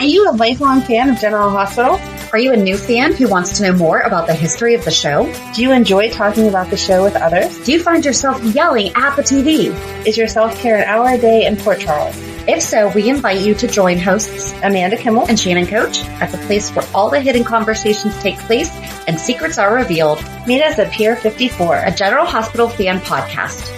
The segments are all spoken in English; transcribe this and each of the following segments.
Are you a lifelong fan of General Hospital? Are you a new fan who wants to know more about the history of the show? Do you enjoy talking about the show with others? Do you find yourself yelling at the TV? Is your self-care an hour a day in Port Charles? If so, we invite you to join hosts Amanda Kimmel and Shannon Coach at the place where all the hidden conversations take place and secrets are revealed. Meet us at Pier 54, a General Hospital fan podcast.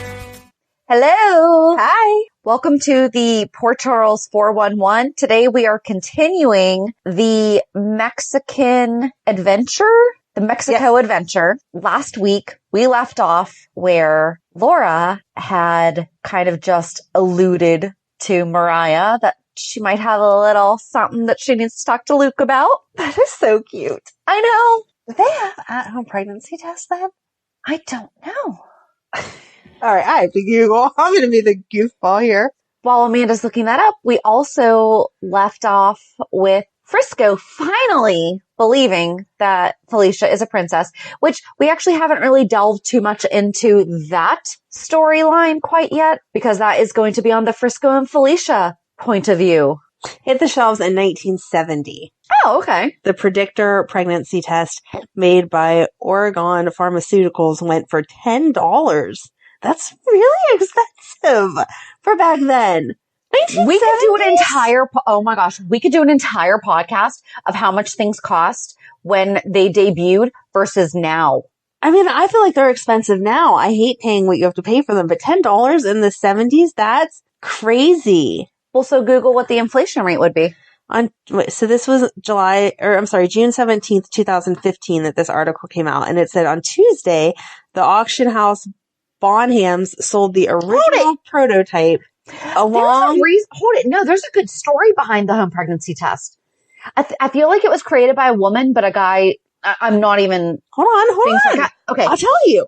Hello. Hi. Welcome to the Port Charles 411. Today we are continuing the Mexican adventure, the Mexico adventure. Last week we left off where Laura had kind of just alluded to Mariah that she might have a little something that she needs to talk to Luke about. That is so cute. I know. Do they have at-home pregnancy tests then? I don't know. All right, I have to Google. I'm going to be the goofball here. While Amanda's looking that up, we also left off with Frisco finally believing that Felicia is a princess, which we actually haven't really delved too much into that storyline quite yet, because that is going to be on the Frisco and Felicia point of view. Hit the shelves in 1970. Oh, okay. The predictor pregnancy test made by Oregon Pharmaceuticals went for $10. That's really expensive for back then. We could do an entire, we could do an entire podcast of how much things cost when they debuted versus now. I mean, I feel like they're expensive now. I hate paying what you have to pay for them, but $10 in the 70s, that's crazy. Well, so Google what the inflation rate would be. So this was June 17th, 2015 that this article came out, and it said on Tuesday, the auction house Bonhams sold the original prototype along. No, there's a good story behind the home pregnancy test. I feel like it was created by a woman, but a guy. I'm not even. Hold on. Okay, I'll tell you.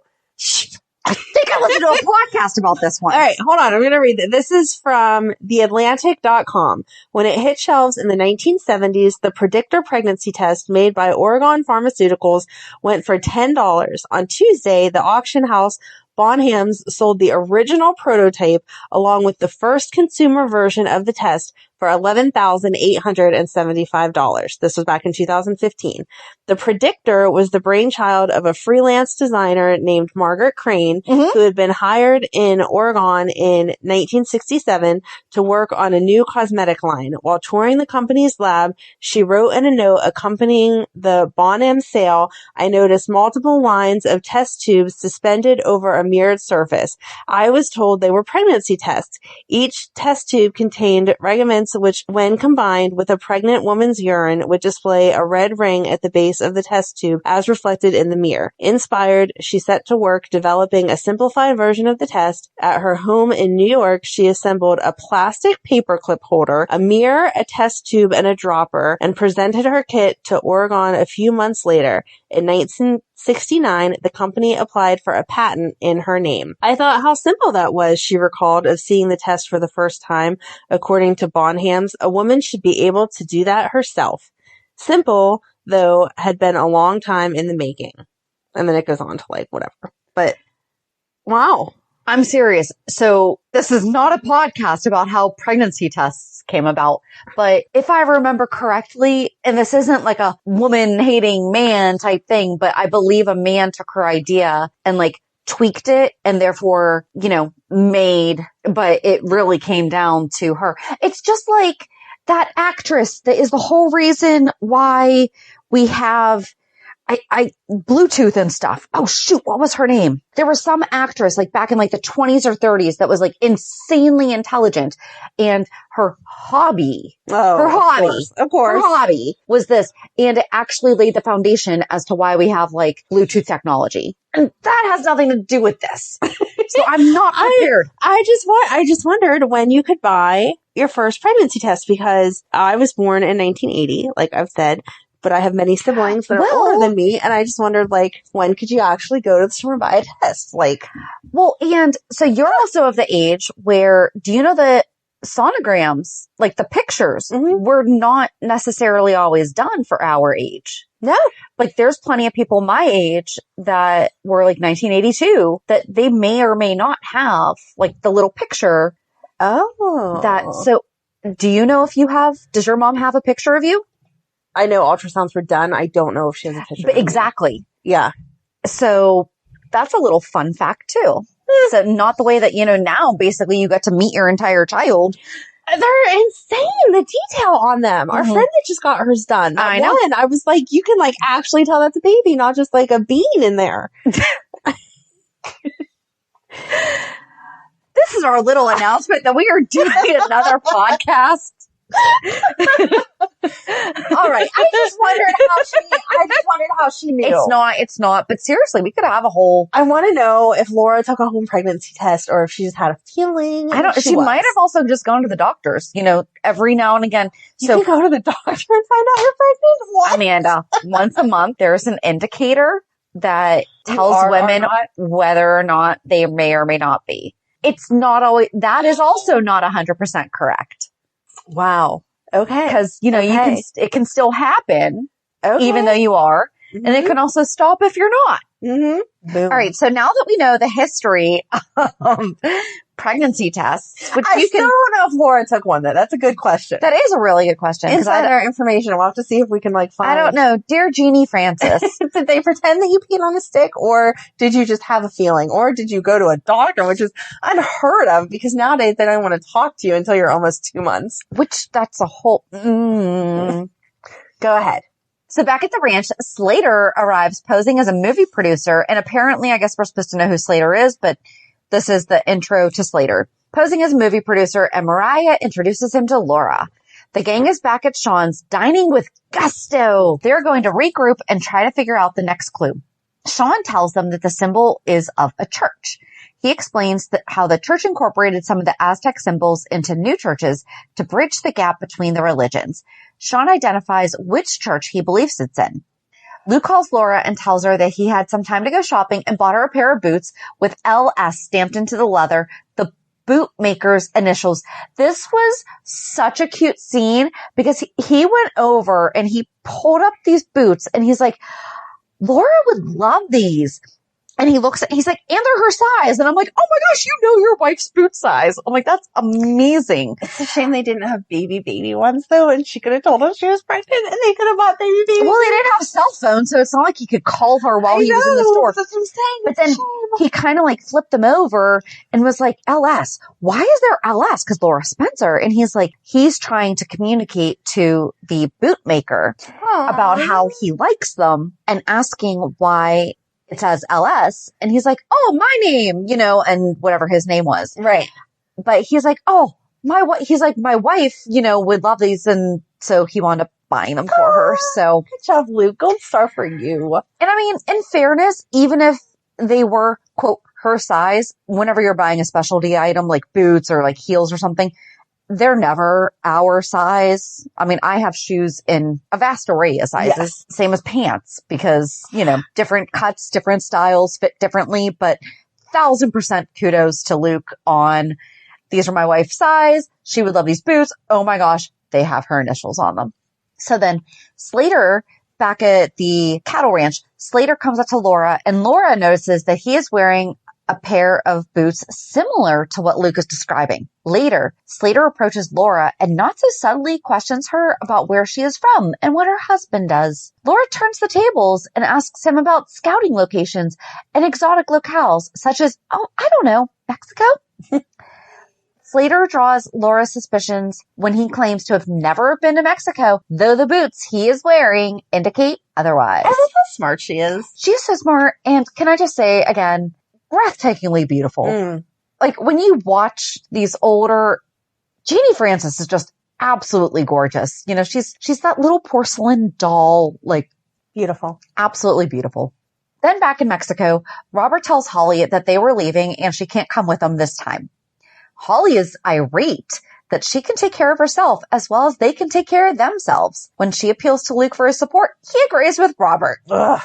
I think I listened to a podcast about this one. All right, hold on. I'm going to read it. This is from theatlantic.com. When it hit shelves in the 1970s, the predictor pregnancy test made by Oregon Pharmaceuticals went for $10. On Tuesday, the auction house Bonhams sold the original prototype along with the first consumer version of the test for $11,875. This was back in 2015. The predictor was the brainchild of a freelance designer named Margaret Crane, who had been hired in Oregon in 1967 to work on a new cosmetic line. While touring the company's lab, she wrote in a note accompanying the Bonham sale, "I noticed multiple lines of test tubes suspended over a mirrored surface. I was told they were pregnancy tests. Each test tube contained regiments which, when combined with a pregnant woman's urine, would display a red ring at the base of the test tube as reflected in the mirror. Inspired, she set to work developing a simplified version of the test. At her home in New York, she assembled a plastic paperclip holder, a mirror, a test tube, and a dropper, and presented her kit to Oregon a few months later. In 1969, the company applied for a patent in her name. I thought how simple that was," she recalled, of seeing the test for the first time. According to Bonhams, a woman should be able to do that herself. Simple, though, had been a long time in the making. And then it goes on to whatever. But, wow. I'm serious. So this is not a podcast about how pregnancy tests came about, but if I remember correctly, and this isn't like a woman hating man type thing, but I believe a man took her idea and tweaked it and therefore, made, but it really came down to her. It's just like that actress that is the whole reason why we have I Bluetooth and stuff. Oh shoot, what was her name? There was some actress back in the 20s or 30s that was insanely intelligent, and her hobby of course, her hobby was this, and it actually laid the foundation as to why we have Bluetooth technology. And that has nothing to do with this. So I'm not prepared. I just wondered when you could buy your first pregnancy test, because I was born in 1980, like I've said. But I have many siblings that are older than me, and I just wondered, when could you actually go to the store and buy a test? And so you're also of the age where, do you know that sonograms, the pictures, were not necessarily always done for our age? No. There's plenty of people my age that were 1982 that they may or may not have, the little picture. Oh. Do you know if you have, does your mom have a picture of you? I know ultrasounds were done. I don't know if she has a picture. But exactly. Yeah. So that's a little fun fact too. So not the way that, now basically you got to meet your entire child. They're insane, the detail on them. Our friend that just got hers done. I know. One, I was like, you can like actually tell that's a baby, not just like a bean in there. This is our little announcement that we are doing another podcast. All right. I just wondered how she knew. It's not. But seriously, we could have a whole. I want to know if Laura took a home pregnancy test or if she just had a feeling. She might have also just gone to the doctors, every now and again. You can go to the doctor and find out you're pregnant? What? Amanda, once a month, there's an indicator that tells women whether or not they may or may not be. It's not always, that is also not 100% correct. Wow. Okay. Because, it can still happen, even though you are. Mm-hmm. And it can also stop if you're not. Mm-hmm. Boom. All right. So now that we know the history of pregnancy tests, which I still don't know if Laura took one though. That's a good question. That is a really good question. Insider information. We'll have to see if we can find. I don't know. Dear Jeannie Francis. Did they pretend that you peed on a stick, or did you just have a feeling, or did you go to a doctor, which is unheard of because nowadays they don't want to talk to you until you're almost 2 months. Which that's a whole, Go ahead. So back at the ranch, Slater arrives posing as a movie producer, and apparently I guess we're supposed to know who Slater is, but this is the intro to Slater. Posing as a movie producer, and Mariah introduces him to Laura. The gang is back at Sean's, dining with gusto. They're going to regroup and try to figure out the next clue. Sean tells them that the symbol is of a church. He explains how the church incorporated some of the Aztec symbols into new churches to bridge the gap between the religions. Sean identifies which church he believes it's in. Luke calls Laura and tells her that he had some time to go shopping and bought her a pair of boots with LS stamped into the leather, the bootmaker's initials. This was such a cute scene because he went over and he pulled up these boots and he's like, Laura would love these. And he's like, and they're her size. And I'm like, oh my gosh, your wife's boot size. I'm like, that's amazing. It's a shame they didn't have baby ones though. And she could have told us she was pregnant and they could have bought baby. Well, they didn't have cell phones. So it's not like he could call her while he was in the store. That's what I'm saying. But then he kind of flipped them over and was like, LS, why is there LS? Cause Laura Spencer. And he's trying to communicate to the bootmaker about how he likes them and asking why it says LS, and he's like, oh, my name, and whatever his name was. Right. But he's like, oh, my wife, would love these. And so he wound up buying them for her. So good job, Luke. Gold star for you. And I mean, in fairness, even if they were, quote, her size, whenever you're buying a specialty item like boots or heels or something, they're never our size. I mean, I have shoes in a vast array of sizes, yes. Same as pants, because, different cuts, different styles fit differently, but 1000% kudos to Luke on these are my wife's size. She would love these boots. Oh my gosh, they have her initials on them. So then Slater, back at the cattle ranch, Slater comes up to Laura and Laura notices that he is wearing a pair of boots similar to what Luke is describing. Later, Slater approaches Laura and not so subtly questions her about where she is from and what her husband does. Laura turns the tables and asks him about scouting locations and exotic locales, such as, I don't know, Mexico? Slater draws Laura's suspicions when he claims to have never been to Mexico, though the boots he is wearing indicate otherwise. I love how smart she is. She is so smart, and can I just say again, breathtakingly beautiful. When you watch these older, Jeannie Francis is just absolutely gorgeous. She's that little porcelain doll, beautiful, absolutely beautiful. Then back in Mexico, Robert tells Holly that they were leaving and she can't come with them this time. Holly is irate that she can take care of herself as well as they can take care of themselves. When she appeals to Luke for his support, he agrees with Robert. Ugh.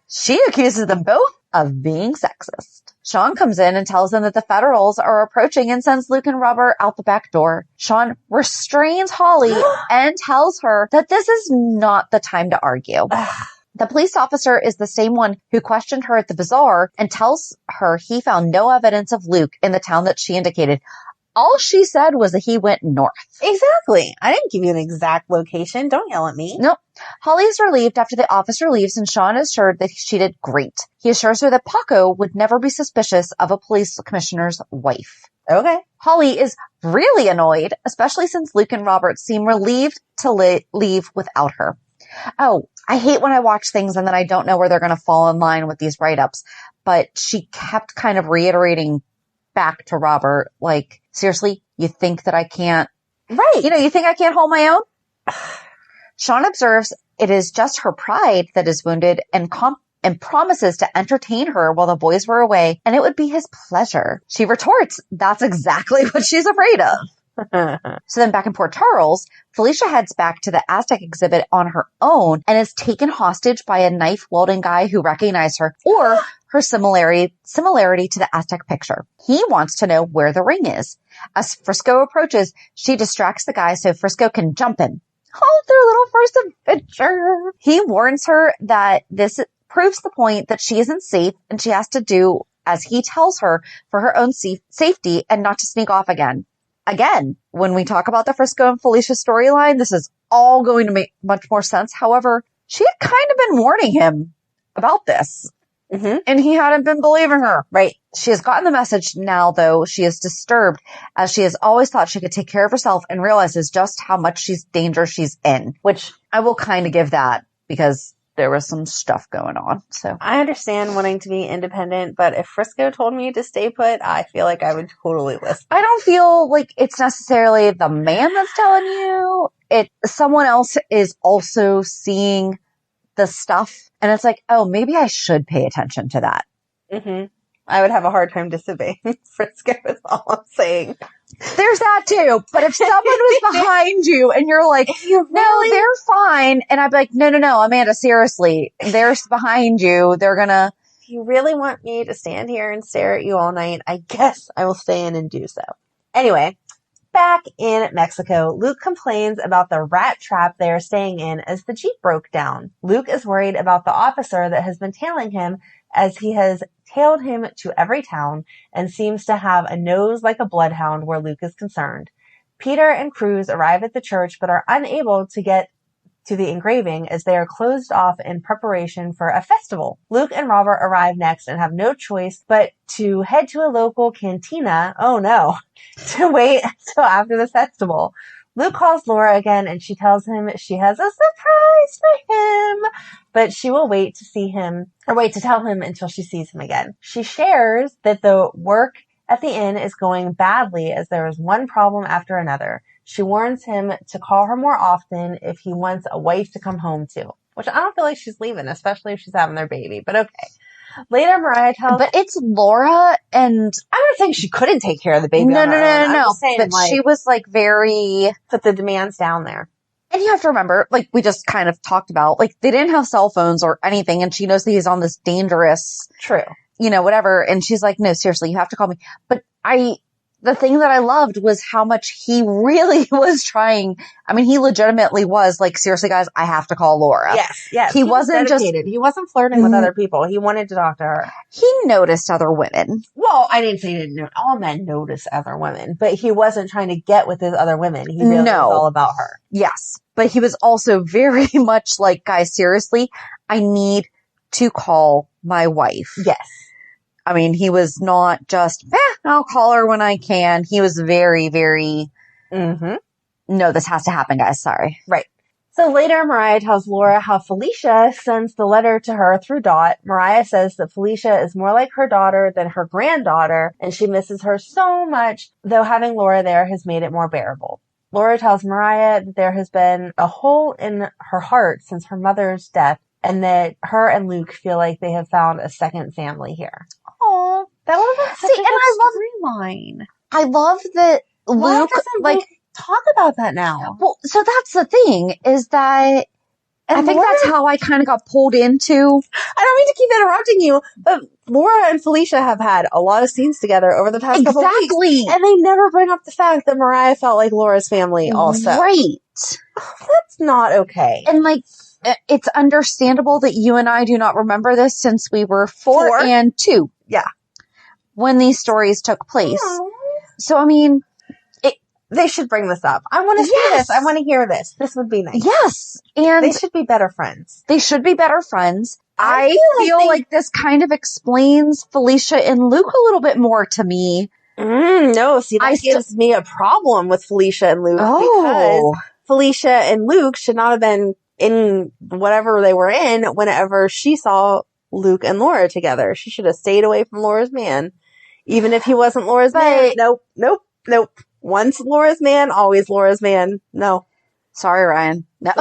She accuses them both of being sexist. Sean comes in and tells them that the Federals are approaching and sends Luke and Robert out the back door. Sean restrains Holly and tells her that this is not the time to argue. The police officer is the same one who questioned her at the bazaar and tells her he found no evidence of Luke in the town that she indicated. All she said was that he went north. Exactly. I didn't give you an exact location. Don't yell at me. Nope. Holly is relieved after the officer leaves, and Sean is assured that she did great. He assures her that Paco would never be suspicious of a police commissioner's wife. Okay. Holly is really annoyed, especially since Luke and Robert seem relieved to leave without her. Oh, I hate when I watch things and then I don't know where they're going to fall in line with these write-ups. But she kept kind of reiterating back to Robert, like, seriously, you think that I can't? Right. You think I can't hold my own? Sean observes it is just her pride that is wounded and promises to entertain her while the boys were away, and it would be his pleasure. She retorts, that's exactly what she's afraid of. So then back in Port Charles, Felicia heads back to the Aztec exhibit on her own and is taken hostage by a knife wielding guy who recognized her or her similarity to the Aztec picture. He wants to know where the ring is. As Frisco approaches, she distracts the guy so Frisco can jump him. Oh, their little first adventure. He warns her that this proves the point that she isn't safe and she has to do as he tells her for her own safety and not to sneak off again. Again, when we talk about the Frisco and Felicia storyline, this is all going to make much more sense. However, she had kind of been warning him about this. Mm-hmm. And he hadn't been believing her. Right. She has gotten the message now, though. She is disturbed as she has always thought she could take care of herself and realizes just how much danger she's in, which I will kind of give that because there was some stuff going on. So I understand wanting to be independent, but if Frisco told me to stay put, I feel like I would totally listen. I don't feel like it's necessarily the man that's telling you. Someone else is also seeing the stuff. And it's like, oh, maybe I should pay attention to that. Mm-hmm. I would have a hard time disobeying Frisco is all I'm saying. There's that too. But if someone was behind you and you're like, no, they're fine. And I'd be like, no, Amanda, seriously, they're behind you. They're gonna. If you really want me to stand here and stare at you all night, I guess I will stay in and do so. Anyway, back in Mexico, Luke complains about the rat trap they are staying in as the Jeep broke down. Luke is worried about the officer that has been tailing him as he has tailed him to every town and seems to have a nose like a bloodhound where Luke is concerned. Peter and Cruz arrive at the church but are unable to get to the engraving as they are closed off in preparation for a festival. Luke and Robert arrive next and have no choice but to head to a local cantina, to wait until after the festival. Luke calls Laura again and she tells him she has a surprise for him, but she will wait to tell him until she sees him again. She shares that the work at the inn is going badly as there is one problem after another. She warns him to call her more often if he wants a wife to come home to, which I don't feel like she's leaving, especially if she's having their baby, but okay. Later, Mariah tells... But it's Laura, and... I don't think she couldn't take care of the baby on her own. No. But she was, very... Put the demands down there. And you have to remember, we just kind of talked about, they didn't have cell phones or anything, and she knows that he's on this dangerous... True. Whatever, and she's like, no, seriously, you have to call me. But the thing that I loved was how much he really was trying. I mean, he legitimately was like, seriously, guys, I have to call Laura. Yes. He wasn't dedicated. He wasn't flirting with other people. He wanted to talk to her. He noticed other women. Well, I didn't say he didn't know. All men notice other women, but he wasn't trying to get with his other women. He really was all about her. Yes. But he was also very much like, guys, seriously, I need to call my wife. Yes. I mean, he was not just, I'll call her when I can. He was very, very, no, this has to happen, guys. Sorry. Right. So later, Mariah tells Laura how Felicia sends the letter to her through Dot. Mariah says that Felicia is more like her daughter than her granddaughter, and she misses her so much, though having Laura there has made it more bearable. Laura tells Mariah that there has been a hole in her heart since her mother's death, and that her and Luke feel like they have found a second family here. Oh, that was such a good storyline. I love that Luke, talk about that now. Well, so that's the thing is that I think that's how I kind of got pulled into. I don't mean to keep interrupting you, but Laura and Felicia have had a lot of scenes together over the past couple of weeks. And they never bring up the fact that Mariah felt like Laura's family also. Right. That's not okay. And it's understandable that you and I do not remember this since we were 4 and 2. Yeah. When these stories took place. So, I mean, they should bring this up. I want to see this. I want to hear this. This would be nice. Yes. And they should be better friends. They should be better friends. I feel like this kind of explains Felicia and Luke a little bit more to me. No, see, that gives me a problem with Felicia and Luke because Felicia and Luke should not have been in whatever they were in whenever she saw Luke and Laura together. She should have stayed away from Laura's man. Even if he wasn't Laura's man. Nope. Once Laura's man, always Laura's man. No. Sorry, Ryan. No.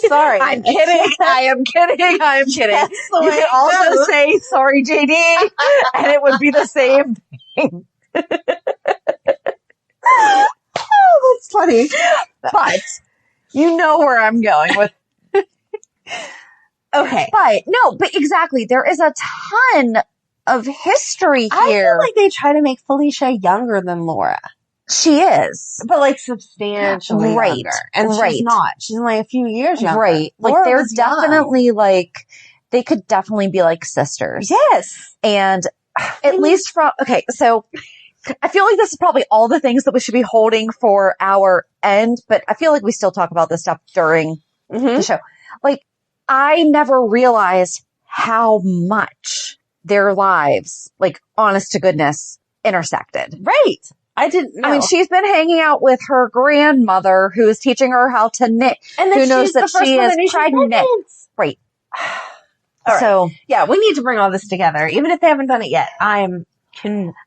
Sorry. I'm kidding. I am kidding. You could also say, sorry, JD, and it would be the same thing. Oh, that's funny. But you know where I'm going with. Okay. But exactly. There is a ton of history here. I feel like they try to make Felicia younger than Laura. She is. But like substantially younger. And she's not. She's only a few years younger. Right. Like Laura they're definitely like, they could definitely be like sisters. Yes. And at least from, okay, so I feel like this is probably all the things that we should be holding for our end, but I feel like we still talk about this stuff during the show. Like, I never realized how much their lives, like, honest to goodness, intersected. Right. I didn't know. I mean, she's been hanging out with her grandmother who is teaching her how to knit. And who knows that she is pregnant. Right. All right. So, yeah, we need to bring all this together. Even if they haven't done it yet,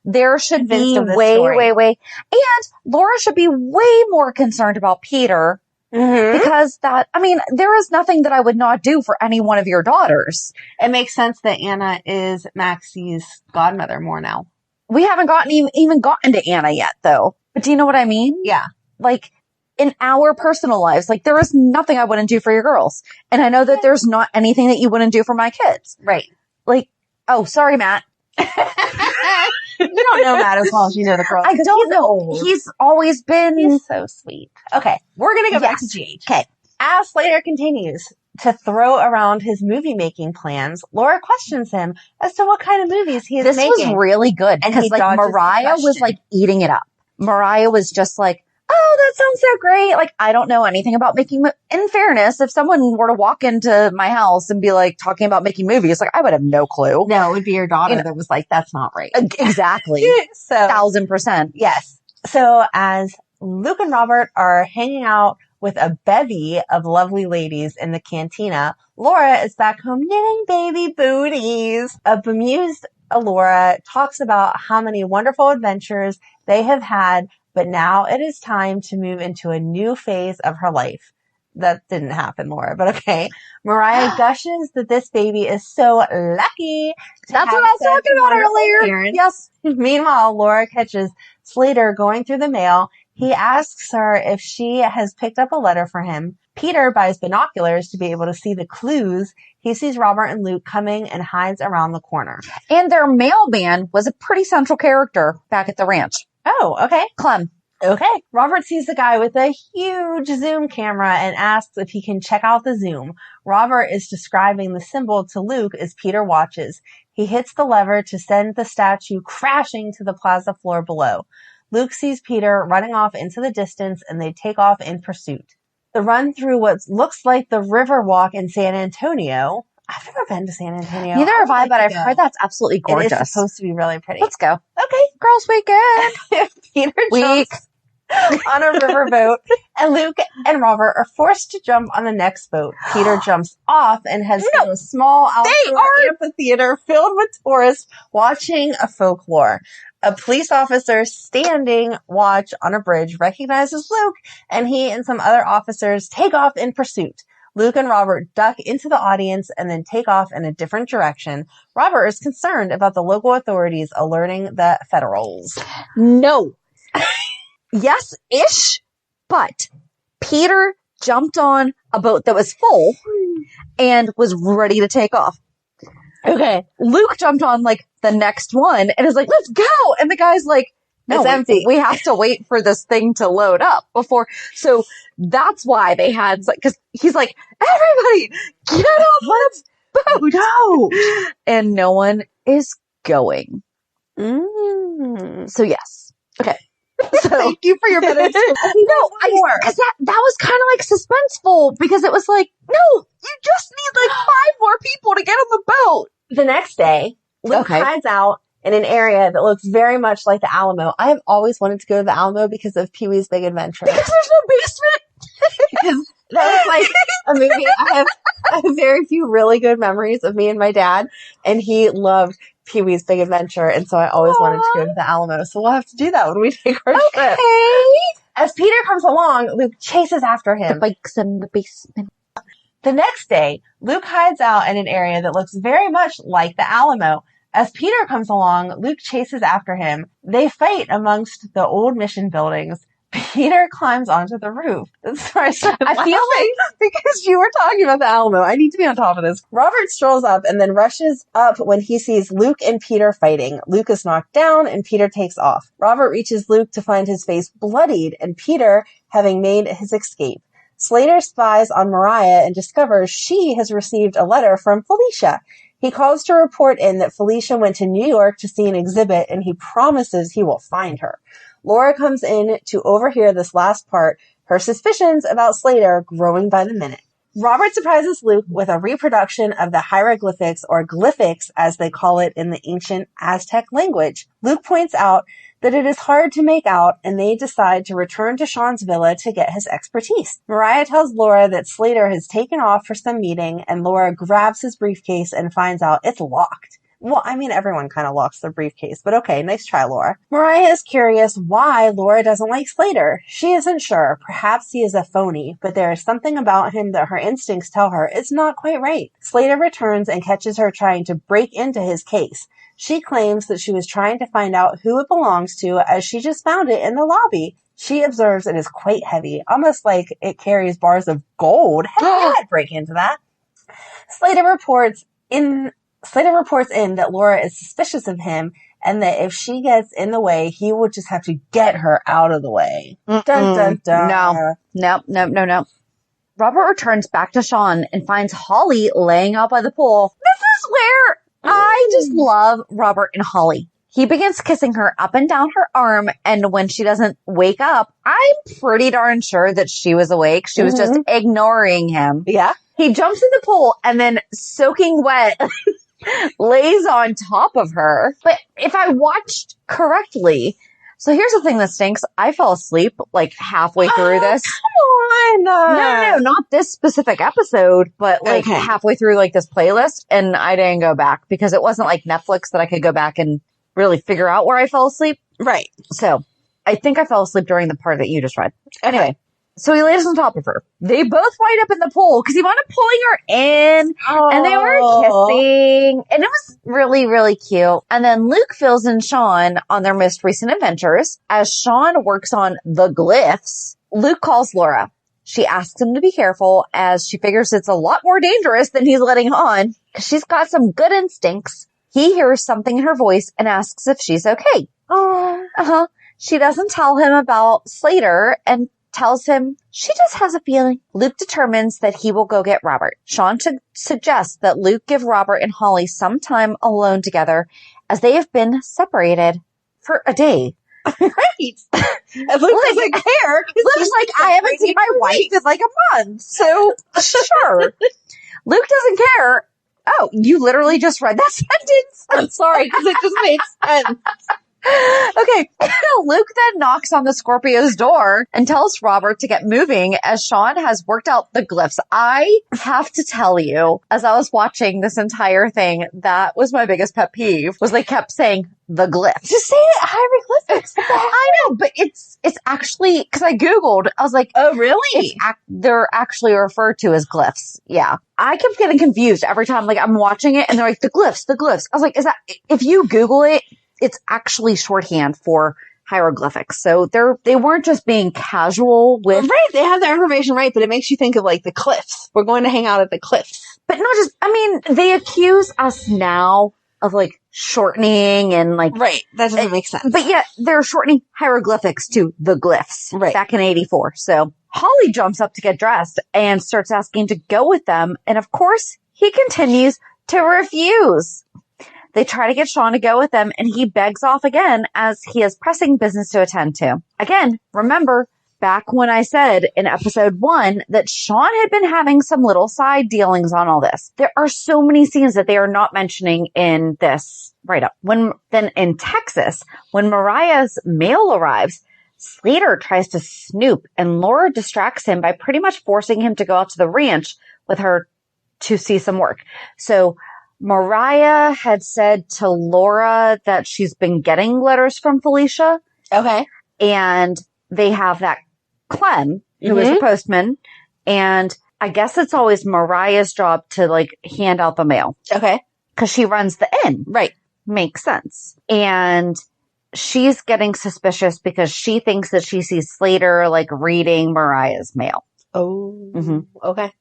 there should be way. And Laura should be way more concerned about Peter because there is nothing that I would not do for any one of your daughters. It makes sense that Anna is Maxie's godmother more now. We haven't even gotten to Anna yet, though. But do you know what I mean? Yeah. Like, in our personal lives, like, there is nothing I wouldn't do for your girls. And I know that there's not anything that you wouldn't do for my kids. Right. Like, oh, sorry, Matt. You don't know Matt as well as you know the girls. I don't know. He's always been... He's so sweet. Okay. We're going to go back to GH. Okay. As Slater continues to throw around his movie-making plans, Laura questions him as to what kind of movies he is making. This was really good. Because, like, Mariah was, like, eating it up. Mariah was just like, oh, that sounds so great. Like, I don't know anything about making... In fairness, if someone were to walk into my house and be, like, talking about making movies, like, I would have no clue. No, it would be your daughter that was like, that's not right. Exactly. So 1,000%. Yes. So as Luke and Robert are hanging out with a bevy of lovely ladies in the cantina, Laura is back home knitting baby booties. A bemused Laura talks about how many wonderful adventures they have had, but now it is time to move into a new phase of her life. That didn't happen, Laura, but okay. Mariah gushes that this baby is so lucky. That's what I was talking about earlier. Parents. Yes. Meanwhile, Laura catches Slater going through the mail. He asks her if she has picked up a letter for him. Peter buys binoculars to be able to see the clues. He sees Robert and Luke coming and hides around the corner. And their mailman was a pretty central character back at the ranch. Oh, okay. Clem. Okay. Robert sees the guy with a huge zoom camera and asks if he can check out the zoom. Robert is describing the symbol to Luke as Peter watches. He hits the lever to send the statue crashing to the plaza floor below. Luke sees Peter running off into the distance and they take off in pursuit. The run through what looks like the river walk in San Antonio. I've never been to San Antonio. Neither have I, but I've heard that's absolutely gorgeous. It is supposed to be really pretty. Let's go. Okay. Girls' weekend. Peter jumps on a riverboat, and Luke and Robert are forced to jump on the next boat. Peter jumps off and heads to a small outdoor amphitheater filled with tourists watching a folklore. A police officer standing watch on a bridge recognizes Luke, and he and some other officers take off in pursuit. Luke and Robert duck into the audience and then take off in a different direction. Robert is concerned about the local authorities alerting the federals. No. Yes-ish, but Peter jumped on a boat that was full and was ready to take off. Okay. Luke jumped on, like, the next one and is like, let's go! And the guy's like, no, it's empty. We have to wait for this thing to load up before. So that's why they had, because he's like, everybody, get off this boat! No! And no one is going. Mm. So yes. Okay. So, Thank you for your better description. Because that was kind of like suspenseful because it was like, no, you just need like 5 more people to get on the boat. The next day, Luke hides out in an area that looks very much like the Alamo. I have always wanted to go to the Alamo because of Pee-wee's Big Adventure. Because there's no basement. Because that was like a movie. I have very few really good memories of me and my dad, and he loved Pee-wee's Big Adventure, and so I always wanted to go to the Alamo. So we'll have to do that when we take our trip. As Peter comes along, Luke chases after him. The bike's in the basement. The next day, Luke hides out in an area that looks very much like the Alamo. As Peter comes along, Luke chases after him. They fight amongst the old mission buildings. Peter climbs onto the roof. That's where I started laughing, because you were talking about the Alamo. I need to be on top of this. Robert strolls up and then rushes up when he sees Luke and Peter fighting. Luke is knocked down and Peter takes off. Robert reaches Luke to find his face bloodied and Peter having made his escape. Slater spies on Mariah and discovers she has received a letter from Felicia. He calls to report in that Felicia went to New York to see an exhibit and he promises he will find her. Laura comes in to overhear this last part, her suspicions about Slater growing by the minute. Robert surprises Luke with a reproduction of the hieroglyphics, or glyphics as they call it in the ancient Aztec language. Luke points out that it is hard to make out, and they decide to return to Sean's villa to get his expertise. Mariah tells Laura that Slater has taken off for some meeting, and Laura grabs his briefcase and finds out it's locked. Well, I mean, everyone kind of locks their briefcase, but okay, nice try, Laura. Mariah is curious why Laura doesn't like Slater. She isn't sure. Perhaps he is a phony, but there is something about him that her instincts tell her is not quite right. Slater returns and catches her trying to break into his case. She claims that she was trying to find out who it belongs to as she just found it in the lobby. She observes it is quite heavy, almost like it carries bars of gold. I'd break into that. Slater reports in that Laura is suspicious of him and that if she gets in the way, he would just have to get her out of the way. Dun, dun, dun. No. Robert returns back to Sean and finds Holly laying out by the pool. This is where I just love Robert and Holly. He begins kissing her up and down her arm, and when she doesn't wake up, I'm pretty darn sure that she was awake. She was just ignoring him. Yeah. He jumps in the pool and then, soaking wet, lays on top of her. But if I watched correctly, so here's the thing that stinks. I fell asleep like halfway through this. Come on. No, not this specific episode, but like halfway through like this playlist, and I didn't go back because it wasn't like Netflix that I could go back and really figure out where I fell asleep. Right. So I think I fell asleep during the part that you just read. Anyway. So he lays on top of her. They both wind up in the pool because he wound up pulling her in and they were kissing and it was really, really cute. And then Luke fills in Sean on their most recent adventures. As Sean works on the glyphs, Luke calls Laura. She asks him to be careful as she figures it's a lot more dangerous than he's letting on because she's got some good instincts. He hears something in her voice and asks if she's okay. She doesn't tell him about Slater and tells him she just has a feeling. Luke determines that he will go get Robert. Sean suggests that Luke give Robert and Holly some time alone together as they have been separated for a day. Right. And Luke doesn't care. Luke's like, I haven't seen my wife in like a month. So sure. Luke doesn't care. Oh, you literally just read that sentence. I'm sorry, because it just made sense. Okay. Luke then knocks on the Scorpio's door and tells Robert to get moving as Sean has worked out the glyphs. I have to tell you, as I was watching this entire thing, that was my biggest pet peeve, was they kept saying the glyphs. Just say it hieroglyphics. I know, but it's actually, because I Googled, I was like, oh, really? They're actually referred to as glyphs. Yeah. I kept getting confused every time, like, I'm watching it and they're like, the glyphs. I was like, is that, if you Google it, it's actually shorthand for hieroglyphics. So they weren't just being casual with... Right, they have their information right, but it makes you think of like the cliffs. We're going to hang out at the cliffs. But not just, I mean, they accuse us now of like shortening and like... Right, that doesn't make sense. But yet they're shortening hieroglyphics to the glyphs back in 84. So Holly jumps up to get dressed and starts asking to go with them. And of course, he continues to refuse. They try to get Sean to go with them, and he begs off again as he has pressing business to attend to. Again, remember, back when I said in episode 1 that Sean had been having some little side dealings on all this. There are so many scenes that they are not mentioning in this write-up. Then in Texas, when Mariah's mail arrives, Slater tries to snoop, and Laura distracts him by pretty much forcing him to go out to the ranch with her to see some work. So Mariah had said to Laura that she's been getting letters from Felicia. Okay. And they have that Clem, who is a postman. And I guess it's always Mariah's job to like hand out the mail. Okay. Because she runs the inn. Right. Makes sense. And she's getting suspicious because she thinks that she sees Slater like reading Mariah's mail. Oh, okay.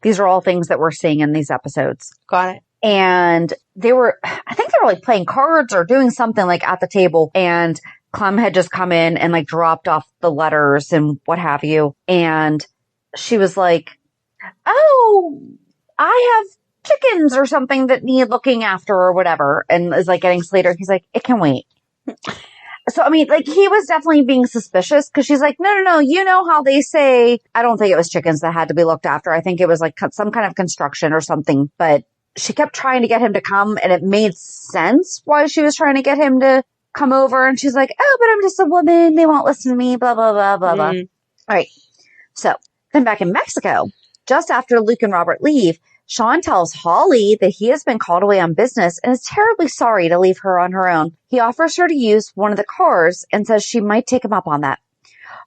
These are all things that we're seeing in these episodes. Got it. And I think they were like playing cards or doing something like at the table. And Clem had just come in and like dropped off the letters and what have you. And she was like, oh, I have chickens or something that need looking after or whatever. And is like getting Slater. He's like, it can wait. So, I mean, like, he was definitely being suspicious because she's like, no. You know how they say, I don't think it was chickens that had to be looked after. I think it was like some kind of construction or something. But she kept trying to get him to come, and it made sense why she was trying to get him to come over. And she's like, oh, but I'm just a woman. They won't listen to me, blah, blah, blah, blah, blah. All right. So then back in Mexico, just after Luke and Robert leave, Sean tells Holly that he has been called away on business and is terribly sorry to leave her on her own. He offers her to use one of the cars and says she might take him up on that.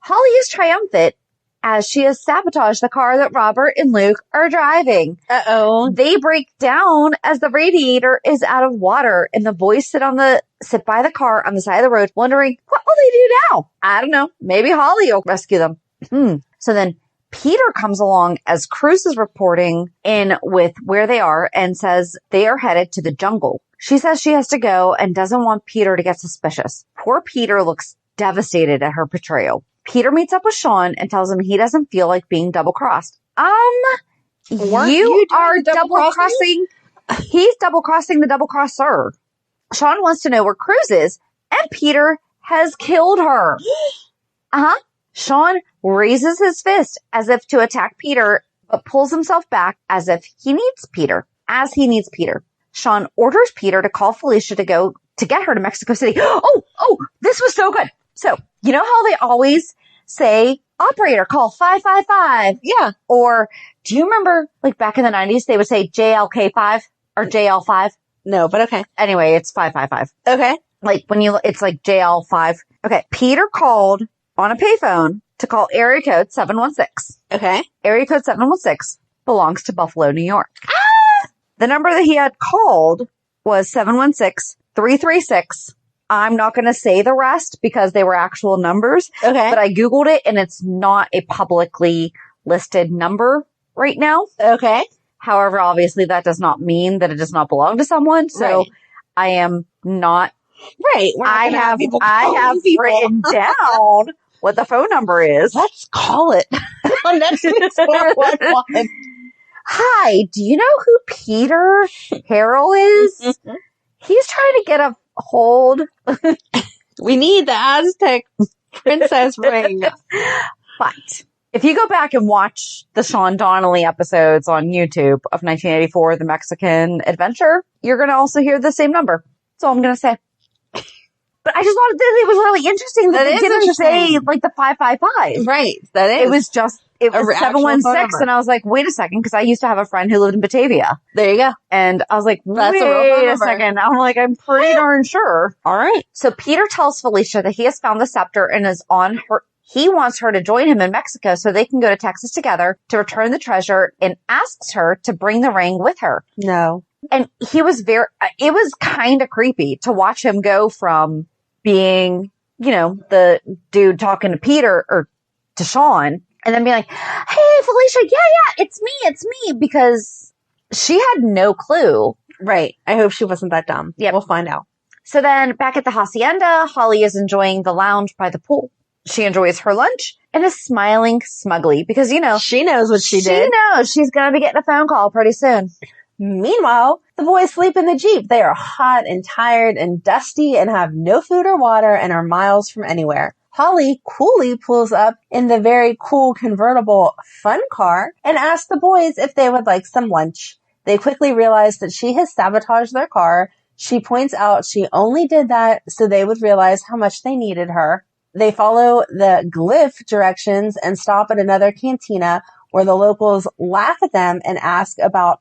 Holly is triumphant as she has sabotaged the car that Robert and Luke are driving. Uh-oh. They break down as the radiator is out of water, and the boys sit by the car on the side of the road wondering, what will they do now? I don't know. Maybe Holly will rescue them. So then Peter comes along as Cruz is reporting in with where they are and says they are headed to the jungle. She says she has to go and doesn't want Peter to get suspicious. Poor Peter looks devastated at her betrayal. Peter meets up with Sean and tells him he doesn't feel like being double-crossed. You are double-crossing? He's double-crossing the double-crosser. Sean wants to know where Cruz is, and Peter has killed her. Sean raises his fist as if to attack Peter, but pulls himself back as he needs Peter. Sean orders Peter to call Felicia to go to get her to Mexico City. Oh, this was so good. So, you know how they always say, operator, call 555? Yeah. Or do you remember, like back in the 90s, they would say JLK5 or JL5? No, but okay. Anyway, it's 555. Okay. Like it's like JL5. Okay. Peter called on a payphone to call area code 716. Okay. Area code 716 belongs to Buffalo, New York. The number that he had called was 716-336. I'm not going to say the rest because they were actual numbers. Okay. But I Googled it, and it's not a publicly listed number right now. Okay. However, obviously that does not mean that it does not belong to someone. So Right. I am not. Right. I have written down what the phone number is. Let's call it. That's 411. Hi, do you know who Peter Harrell is? He's trying to get a hold. We need the Aztec princess ring. But if you go back and watch the Sean Donnelly episodes on YouTube of 1984, The Mexican Adventure, you're going to also hear the same number. That's all I'm going to say. But I just thought that it was really interesting that they didn't say like the 555. Right. That is. It was 716. number. And I was like, wait a second. Cause I used to have a friend who lived in Batavia. There you go. And I was like, That's a real phone wait a number. second. I'm like, I'm pretty darn sure. All right. So Peter tells Felicia that he has found the scepter and is on her. He wants her to join him in Mexico so they can go to Texas together to return the treasure, and asks her to bring the ring with her. No. And it was kind of creepy to watch him go from being, the dude talking to Peter or to Sean, and then be like, hey, Felicia, yeah, it's me, because she had no clue. Right. I hope she wasn't that dumb. Yeah. We'll find out. So then back at the hacienda, Holly is enjoying the lounge by the pool. She enjoys her lunch and is smiling smugly because, She knows what she did. She knows she's going to be getting a phone call pretty soon. Meanwhile, the boys sleep in the Jeep. They are hot and tired and dusty and have no food or water and are miles from anywhere. Holly coolly pulls up in the very cool convertible fun car and asks the boys if they would like some lunch. They quickly realize that she has sabotaged their car. She points out she only did that so they would realize how much they needed her. They follow the glyph directions and stop at another cantina where the locals laugh at them and ask about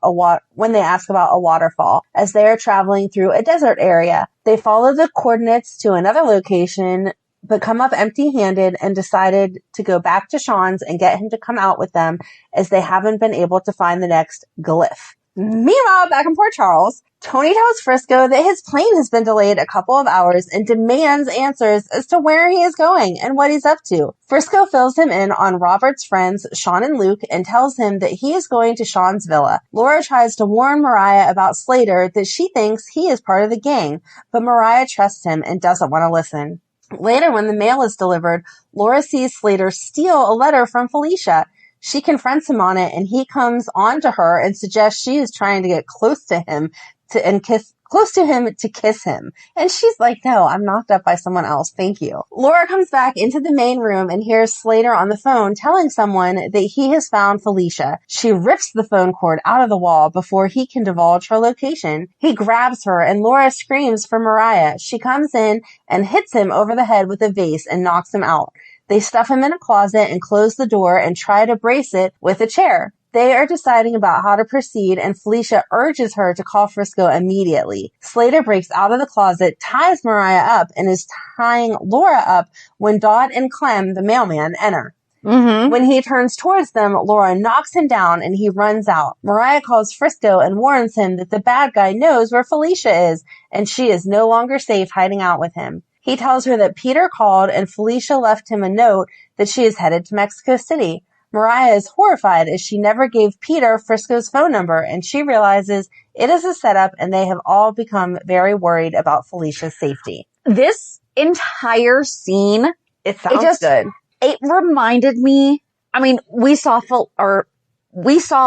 when they ask about a waterfall as they are traveling through a desert area. They follow the coordinates to another location, but come up empty-handed and decided to go back to Sean's and get him to come out with them as they haven't been able to find the next glyph. Meanwhile, back in Port Charles, Tony tells Frisco that his plane has been delayed a couple of hours and demands answers as to where he is going and what he's up to. Frisco fills him in on Robert's friends, Sean and Luke, and tells him that he is going to Sean's villa. Laura tries to warn Mariah about Slater that she thinks he is part of the gang, but Mariah trusts him and doesn't want to listen. Later, when the mail is delivered, Laura sees Slater steal a letter from Felicia. She confronts him on it, and he comes on to her and suggests she is trying to get close to him to kiss him. And she's like, no, I'm knocked up by someone else. Thank you. Laura comes back into the main room and hears Slater on the phone telling someone that he has found Felicia. She rips the phone cord out of the wall before he can divulge her location. He grabs her and Laura screams for Mariah. She comes in and hits him over the head with a vase and knocks him out. They stuff him in a closet and close the door and try to brace it with a chair. They are deciding about how to proceed, and Felicia urges her to call Frisco immediately. Slater breaks out of the closet, ties Mariah up, and is tying Laura up when Dodd and Clem, the mailman, enter. When he turns towards them, Laura knocks him down and he runs out. Mariah calls Frisco and warns him that the bad guy knows where Felicia is, and she is no longer safe hiding out with him. He tells her that Peter called and Felicia left him a note that she is headed to Mexico City. Mariah is horrified as she never gave Peter Frisco's phone number, and she realizes it is a setup and they have all become very worried about Felicia's safety. This entire scene, It sounds good. It reminded me, I mean, we saw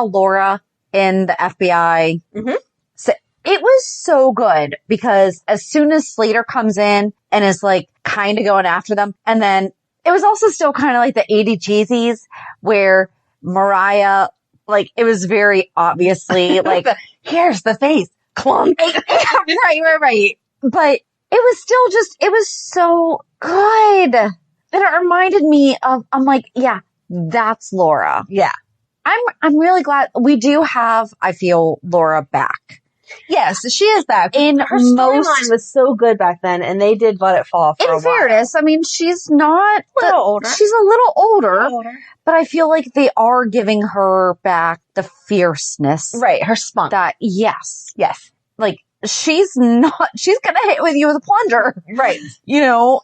Laura in the FBI. So it was so good because as soon as Slater comes in and is like kind of going after them, and then it was also still kind of like the 80 Jeezys where Mariah, like, it was very obviously like, here's the face. Clunk. right. But it was still it was so good. And it reminded me of, I'm like, yeah, that's Laura. Yeah. I'm really glad we do have, I feel, Laura back. Yes, she is back. In her storyline was so good back then, and they did let it fall for a while. In fairness, I mean, she's not a little older. She's a little older, but I feel like they are giving her back the fierceness. Right, her spunk. Yes. Like, she's gonna hit with you with a plunger. Right. You know,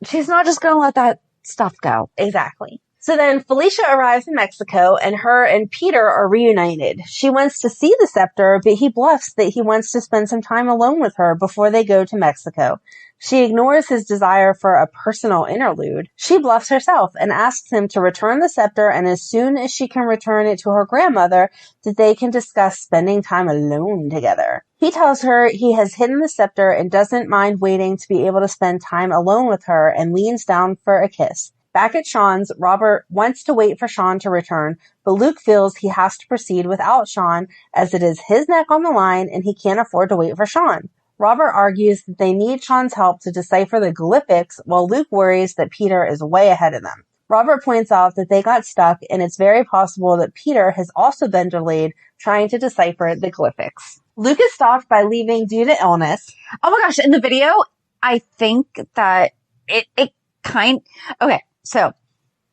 she's not just gonna let that stuff go. Exactly. So then Felicia arrives in Mexico and her and Peter are reunited. She wants to see the scepter, but he bluffs that he wants to spend some time alone with her before they go to Mexico. She ignores his desire for a personal interlude. She bluffs herself and asks him to return the scepter, and as soon as she can return it to her grandmother, that they can discuss spending time alone together. He tells her he has hidden the scepter and doesn't mind waiting to be able to spend time alone with her, and leans down for a kiss. Back at Sean's, Robert wants to wait for Sean to return, but Luke feels he has to proceed without Sean as it is his neck on the line and he can't afford to wait for Sean. Robert argues that they need Sean's help to decipher the glyphics, while Luke worries that Peter is way ahead of them. Robert points out that they got stuck, and it's very possible that Peter has also been delayed trying to decipher the glyphics. Luke is stopped by leaving due to illness. Oh my gosh, in the video, I think that okay. So,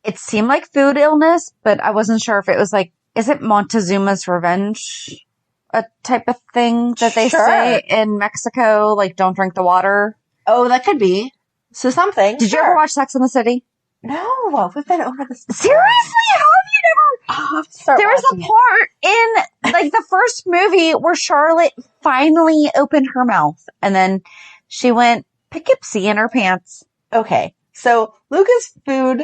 it seemed like food illness, but I wasn't sure if it was like, is it Montezuma's revenge? A type of thing that they say in Mexico, like, don't drink the water? Oh, that could be. So something. Did you ever watch Sex and the City? No, we've been over this before. Seriously? How have you never? I'll have to start There was a part in, like, the first movie where Charlotte finally opened her mouth, and then she went Poughkeepsie in her pants. Okay. So Lucas' food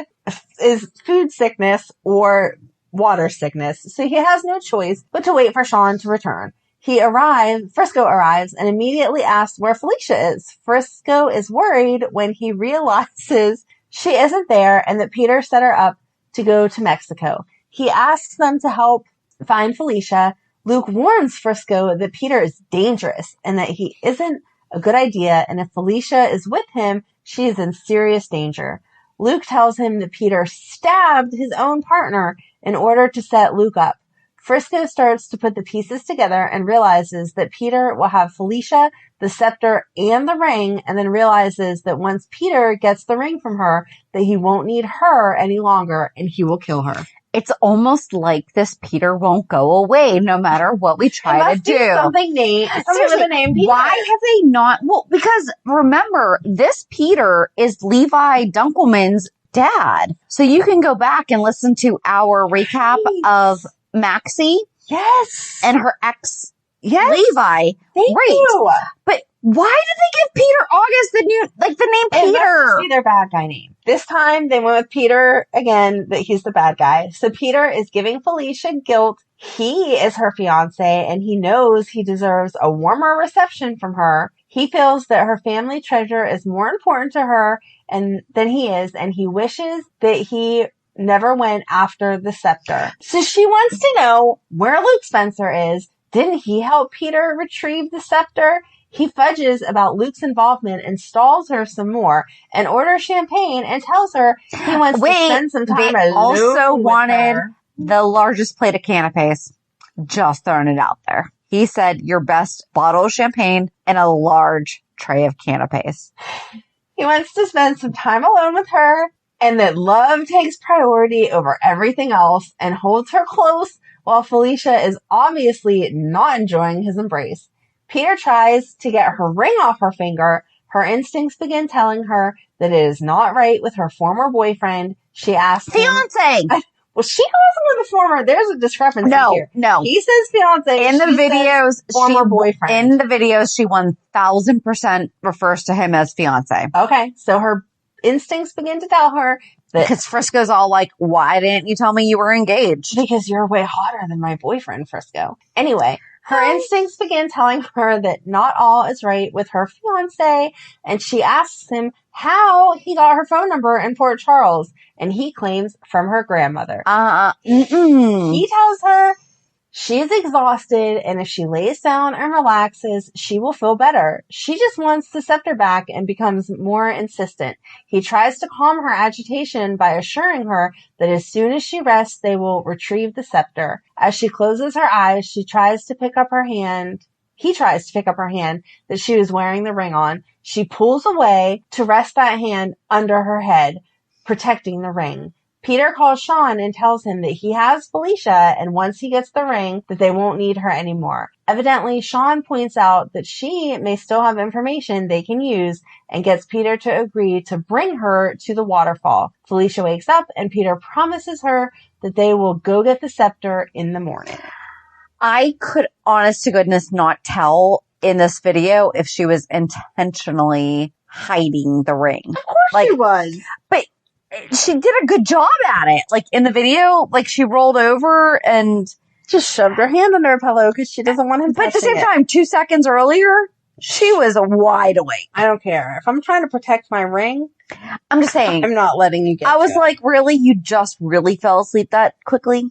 is food sickness or water sickness, so he has no choice but to wait for Sean to return. Frisco arrives and immediately asks where Felicia is. Frisco is worried when he realizes she isn't there and that Peter set her up to go to Mexico. He asks them to help find Felicia. Luke warns Frisco that Peter is dangerous and that he isn't a good idea, and if Felicia is with him, she is in serious danger. Luke tells him that Peter stabbed his own partner in order to set Luke up. Frisco starts to put the pieces together and realizes that Peter will have Felicia, the scepter, and the ring, and then realizes that once Peter gets the ring from her, that he won't need her any longer and he will kill her. It's almost like this Peter won't go away no matter what we try to do. Something with a name Peter. Why have they not? Well, because remember, this Peter is Levi Dunkelman's dad. So you can go back and listen to our recap of Maxie. Yes. And her ex, yes. Levi. Thank you. But why did they give Peter August the name Peter? It must be their bad guy name. This time they went with Peter again, that he's the bad guy. So Peter is giving Felicia guilt. He is her fiance and he knows he deserves a warmer reception from her. He feels that her family treasure is more important to her than he is, and he wishes that he never went after the scepter. So she wants to know where Luke Spencer is. Didn't he help Peter retrieve the scepter? He fudges about Luke's involvement and stalls her some more and orders champagne and tells her he wants to spend some time alone. They also wanted her. The largest plate of canapes. Just throwing it out there. He said your best bottle of champagne and a large tray of canapes. He wants to spend some time alone with her and that love takes priority over everything else and holds her close while Felicia is obviously not enjoying his embrace. Peter tries to get her ring off her finger. Her instincts begin telling her that it is not right with her former boyfriend. She asks fiance. Well, she calls him the former. There's a discrepancy here. No. He says fiance. In the videos, former boyfriend. In the videos, she 1000% refers to him as fiance. Okay, so her instincts begin to tell her that because Frisco's all like, "Why didn't you tell me you were engaged?" Because you're way hotter than my boyfriend, Frisco. Anyway. Her instincts begin telling her that not all is right with her fiancé, and she asks him how he got her phone number in Port Charles, and he claims from her grandmother. He tells her she is exhausted, and if she lays down and relaxes, she will feel better. She just wants the scepter back and becomes more insistent. He tries to calm her agitation by assuring her that as soon as she rests, they will retrieve the scepter. As she closes her eyes, he tries to pick up her hand that she was wearing the ring on. She pulls away to rest that hand under her head, protecting the ring. Peter calls Sean and tells him that he has Felicia, and once he gets the ring, that they won't need her anymore. Evidently, Sean points out that she may still have information they can use and gets Peter to agree to bring her to the waterfall. Felicia wakes up and Peter promises her that they will go get the scepter in the morning. I could, honest to goodness, not tell in this video if she was intentionally hiding the ring. Of course she was. But she did a good job at it. Like in the video, like she rolled over and just shoved her hand under her pillow because she doesn't want him But at the same time, 2 seconds earlier, she was wide awake. I don't care. If I'm trying to protect my ring, I'm just saying. I'm not letting you get I was like, really? You just really fell asleep that quickly?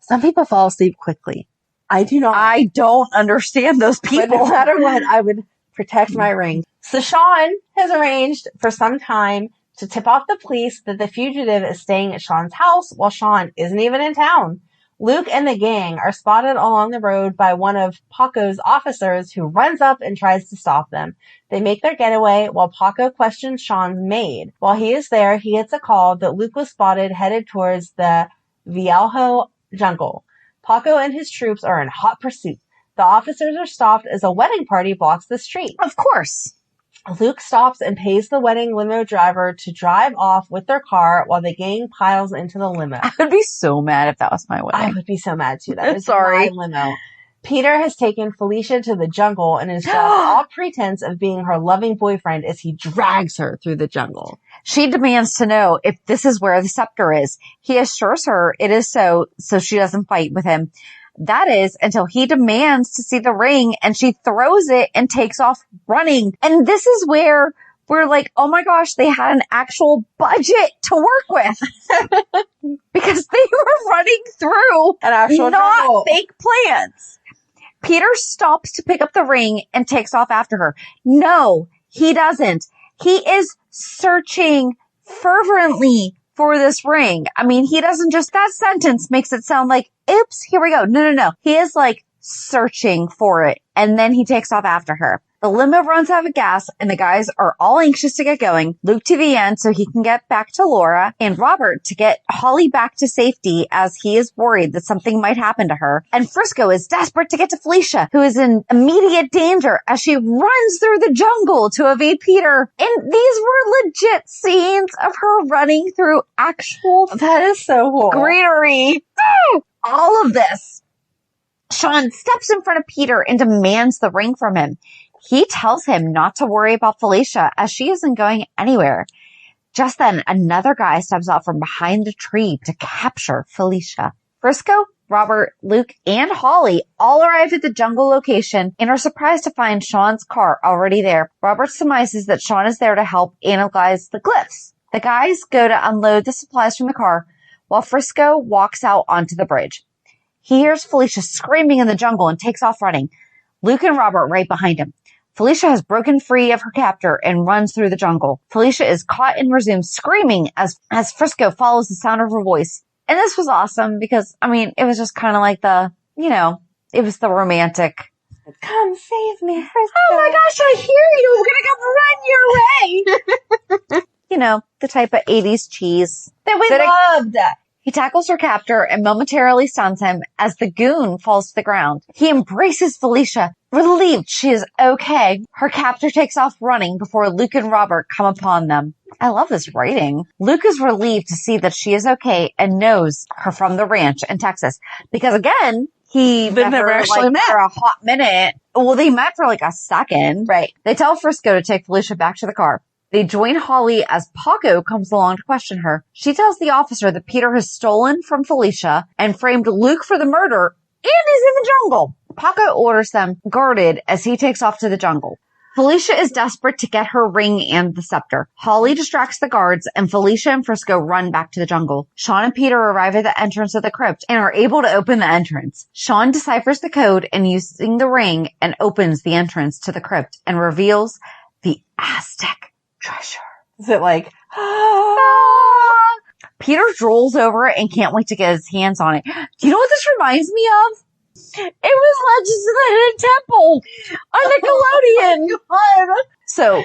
Some people fall asleep quickly. I do not. I don't understand those people. But no matter what, I would protect my ring. So Sean has arranged for some time to tip off the police that the fugitive is staying at Sean's house while Sean isn't even in town. Luke and the gang are spotted along the road by one of Paco's officers who runs up and tries to stop them. They make their getaway while Paco questions Sean's maid. While he is there, he gets a call that Luke was spotted headed towards the Viejo jungle. Paco and his troops are in hot pursuit. The officers are stopped as a wedding party blocks the street. Of course. Luke stops and pays the wedding limo driver to drive off with their car while the gang piles into the limo. I would be so mad if that was my wedding. I would be so mad too. That is Sorry. my limo. Peter has taken Felicia to the jungle and has dropped all pretense of being her loving boyfriend as he drags her through the jungle. She demands to know if this is where the scepter is. He assures her it is so she doesn't fight with him. That is until he demands to see the ring and she throws it and takes off running. And this is where we're like, oh my gosh, they had an actual budget to work with because they were running through An actual not jungle. fake plants. Peter stops to pick up the ring and takes off after her. No, he doesn't. He is searching fervently for this ring. I mean, he doesn't just, that sentence makes it sound like, oops, here we go. No. He is like searching for it. And then he takes off after her. The limo runs out of gas and the guys are all anxious to get going. Luke to the end so he can get back to Laura, and Robert to get Holly back to safety as he is worried that something might happen to her. And Frisco is desperate to get to Felicia, who is in immediate danger as she runs through the jungle to evade Peter. And these were legit scenes of her running through actual That is so cool. greenery. All of this. Sean steps in front of Peter and demands the ring from him. He tells him not to worry about Felicia as she isn't going anywhere. Just then, another guy steps out from behind the tree to capture Felicia. Frisco, Robert, Luke, and Holly all arrive at the jungle location and are surprised to find Sean's car already there. Robert surmises that Sean is there to help analyze the glyphs. The guys go to unload the supplies from the car while Frisco walks out onto the bridge. He hears Felicia screaming in the jungle and takes off running. Luke and Robert right behind him. Felicia has broken free of her captor and runs through the jungle. Felicia is caught and resumes screaming as Frisco follows the sound of her voice. And this was awesome because, I mean, it was just kind of like it was the romantic. Come save me, Frisco. Oh my gosh, I hear you. We're going to come run your way. The type of 80s cheese. That we loved. He tackles her captor and momentarily stuns him as the goon falls to the ground. He embraces Felicia, relieved she is okay. Her captor takes off running before Luke and Robert come upon them. I love this writing. Luke is relieved to see that she is okay and knows her from the ranch in Texas. Because again, They've never actually met for a hot minute. Well, they met for like a second. Right. They tell Frisco to take Felicia back to the car. They join Holly as Paco comes along to question her. She tells the officer that Peter has stolen from Felicia and framed Luke for the murder and is in the jungle. Paco orders them guarded as he takes off to the jungle. Felicia is desperate to get her ring and the scepter. Holly distracts the guards and Felicia and Frisco run back to the jungle. Sean and Peter arrive at the entrance of the crypt and are able to open the entrance. Sean deciphers the code and using the ring and opens the entrance to the crypt and reveals the Aztec treasure. Is it like, Peter drools over it and can't wait to get his hands on it. Do you know what this reminds me of? It was Legends of the Hidden Temple on Nickelodeon. So,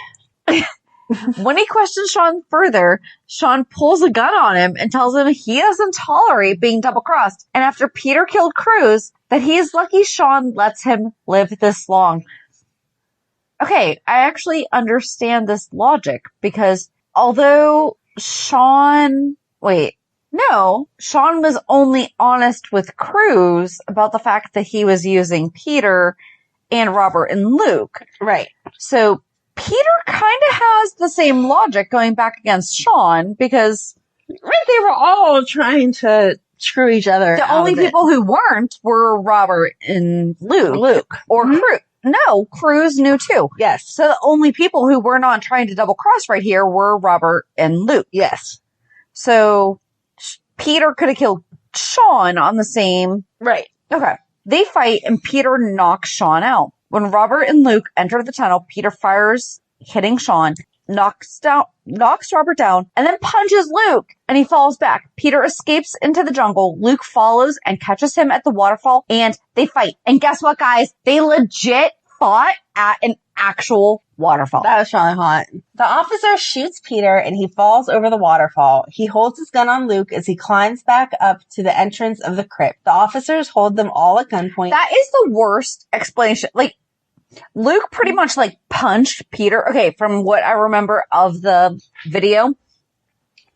when he questions Sean further, Sean pulls a gun on him and tells him he doesn't tolerate being double-crossed. And after Peter killed Cruz, that he is lucky Sean lets him live this long. Okay, I actually understand this logic because although Sean was only honest with Cruz about the fact that he was using Peter and Robert and Luke. right. So Peter kind of has the same logic going back against Sean because Right, they were all trying to screw each other. the only people who weren't were Robert and Luke. Or Cruz. No, Cruz knew too. Yes. So the only people who were not trying to double cross right here were Robert and Luke. Yes. So Peter could have killed Sean on the same. Right. Okay. They fight and Peter knocks Sean out. When Robert and Luke enter the tunnel, Peter fires, hitting Sean, knocks Robert down, and then punches Luke, and he falls back. Peter escapes into the jungle. Luke follows and catches him at the waterfall, and they fight. And guess what, guys? They legit fought at an actual waterfall. That was really hot. The officer shoots Peter and he falls over the waterfall. He holds his gun on Luke as he climbs back up to the entrance of the crypt. The officers hold them all at gunpoint. That is the worst explanation. Like, Luke pretty much like punched Peter. Okay, from what I remember of the video,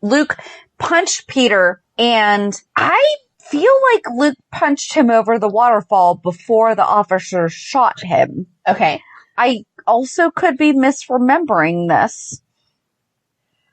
Luke punched Peter, and I feel like Luke punched him over the waterfall before the officer shot him. Okay. I also could be misremembering this.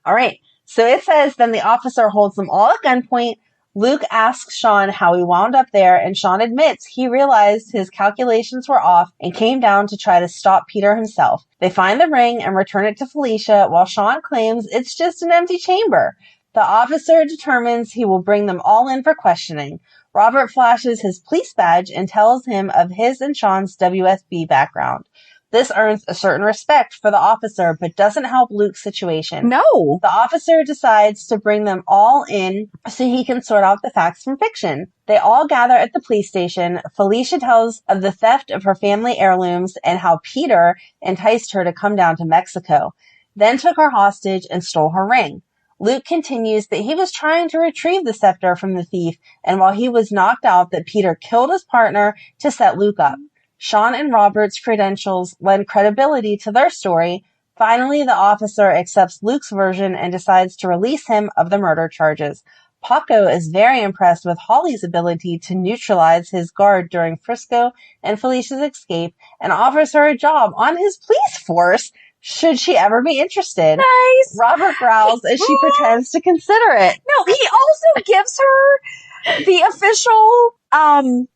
All right. So it says, then the officer holds them all at gunpoint. Luke asks Sean how he wound up there, and Sean admits he realized his calculations were off and came down to try to stop Peter himself. They find the ring and return it to Felicia, while Sean claims it's just an empty chamber. The officer determines he will bring them all in for questioning. Robert flashes his police badge and tells him of his and Sean's WSB background. This earns a certain respect for the officer, but doesn't help Luke's situation. No. The officer decides to bring them all in so he can sort out the facts from fiction. They all gather at the police station. Felicia tells of the theft of her family heirlooms and how Peter enticed her to come down to Mexico, then took her hostage and stole her ring. Luke continues that he was trying to retrieve the scepter from the thief, and while he was knocked out, that Peter killed his partner to set Luke up. Sean and Robert's credentials lend credibility to their story. Finally, the officer accepts Luke's version and decides to release him of the murder charges. Paco is very impressed with Holly's ability to neutralize his guard during Frisco and Felicia's escape and offers her a job on his police force should she ever be interested. Nice. Robert growls as she pretends to consider it. No, he also gives her the official,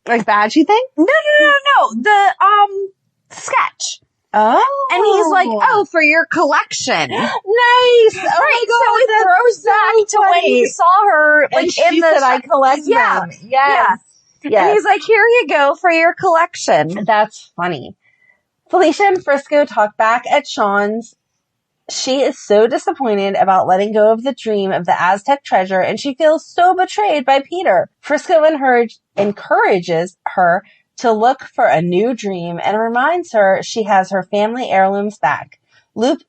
Like badge, you think? no, the, sketch. Oh. And he's like, oh, for your collection. Nice. Oh Right, my so it God, throws back to when he saw her, and like, she in the said, I collect Yeah. them. Yes. And he's like, here you go for your collection. That's funny. Felicia and Frisco talk back at Sean's. She is so disappointed about letting go of the dream of the Aztec treasure, and she feels so betrayed by Peter. Frisco encourages her to look for a new dream and reminds her she has her family heirlooms back. Luke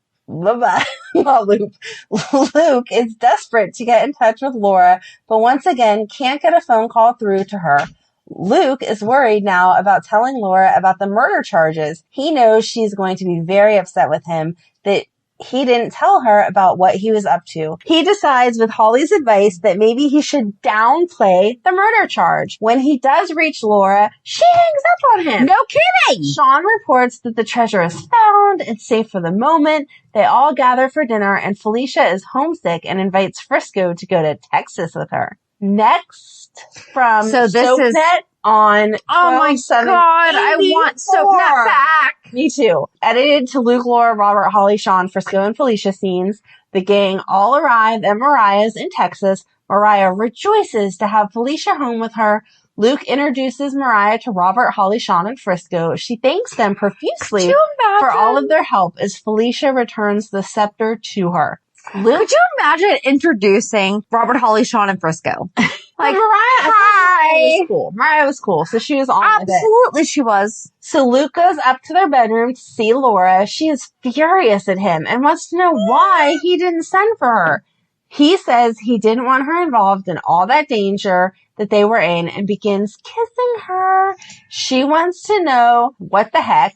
is desperate to get in touch with Laura, but once again can't get a phone call through to her. Luke is worried now about telling Laura about the murder charges. He knows she's going to be very upset with him that he didn't tell her about what he was up to. He decides, with Holly's advice, that maybe he should downplay the murder charge. When he does reach Laura, she hangs up on him. No kidding. Sean reports that the treasure is found. It's safe for the moment. They all gather for dinner, and Felicia is homesick and invites Frisco to go to Texas with her. Next, from So this is SoapNet on Oh my 12/7/84. God, I want SoapNet back. Me too. Edited to Luke, Laura, Robert, Holly, Sean, Frisco, and Felicia scenes. The gang all arrive at Mariah's in Texas. Mariah rejoices to have Felicia home with her. Luke introduces Mariah to Robert, Holly, Sean, and Frisco. She thanks them profusely for all of their help as Felicia returns the scepter to her. Luke, Could you imagine introducing Robert, Holly, Sean, and Frisco? Like, Mariah was cool. So she was on with it. Absolutely she was. So Luke goes up to their bedroom to see Laura. She is furious at him and wants to know why he didn't send for her. He says he didn't want her involved in all that danger that they were in and begins kissing her. She wants to know what the heck.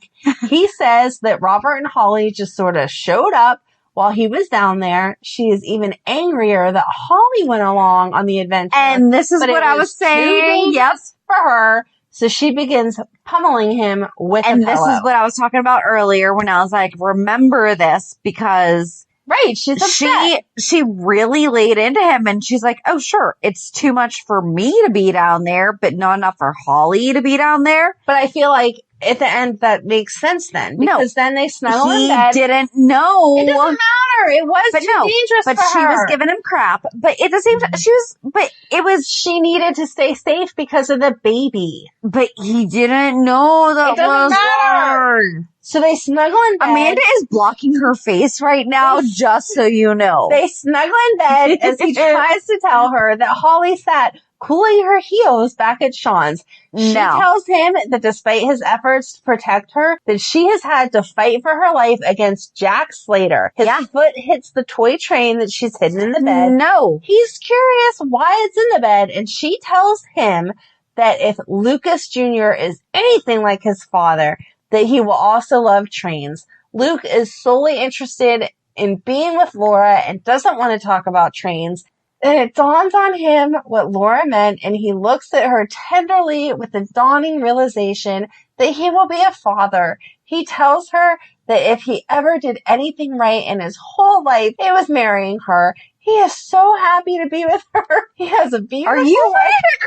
He says that Robert and Holly just sort of showed up while he was down there. She is even angrier that Holly went along on the adventure. And this is but what it I was saying. Yep. for her. So she begins pummeling him with a And this pillow. is what I was talking about earlier when I was like, remember this because Right, she's upset. she really laid into him and she's like, oh, sure, it's too much for me to be down there, but not enough for Holly to be down there. But I feel like at the end that makes sense then. No. Because then they snuggle in He bed. didn't know. It doesn't matter. It was But too no, dangerous But for she her. was giving him crap. But at the same time, She needed to stay safe because of the baby. but he didn't know that It doesn't was matter. hard. So they snuggle in bed. Amanda is blocking her face right now, just so you know. They snuggle in bed as he tries to tell her that Holly sat cooling her heels back at Sean's. She No. tells him that despite his efforts to protect her, that she has had to fight for her life against Jack Slater. His foot hits the toy train that she's hidden in the bed. No. He's curious why it's in the bed, and she tells him that if Lucas Jr. is anything like his father, that he will also love trains. Luke is solely interested in being with Laura and doesn't want to talk about trains. And it dawns on him what Laura meant, and he looks at her tenderly with a dawning realization that he will be a father. He tells her that if he ever did anything right in his whole life, it was marrying her. He is so happy to be with her. He has a beautiful Are you ready to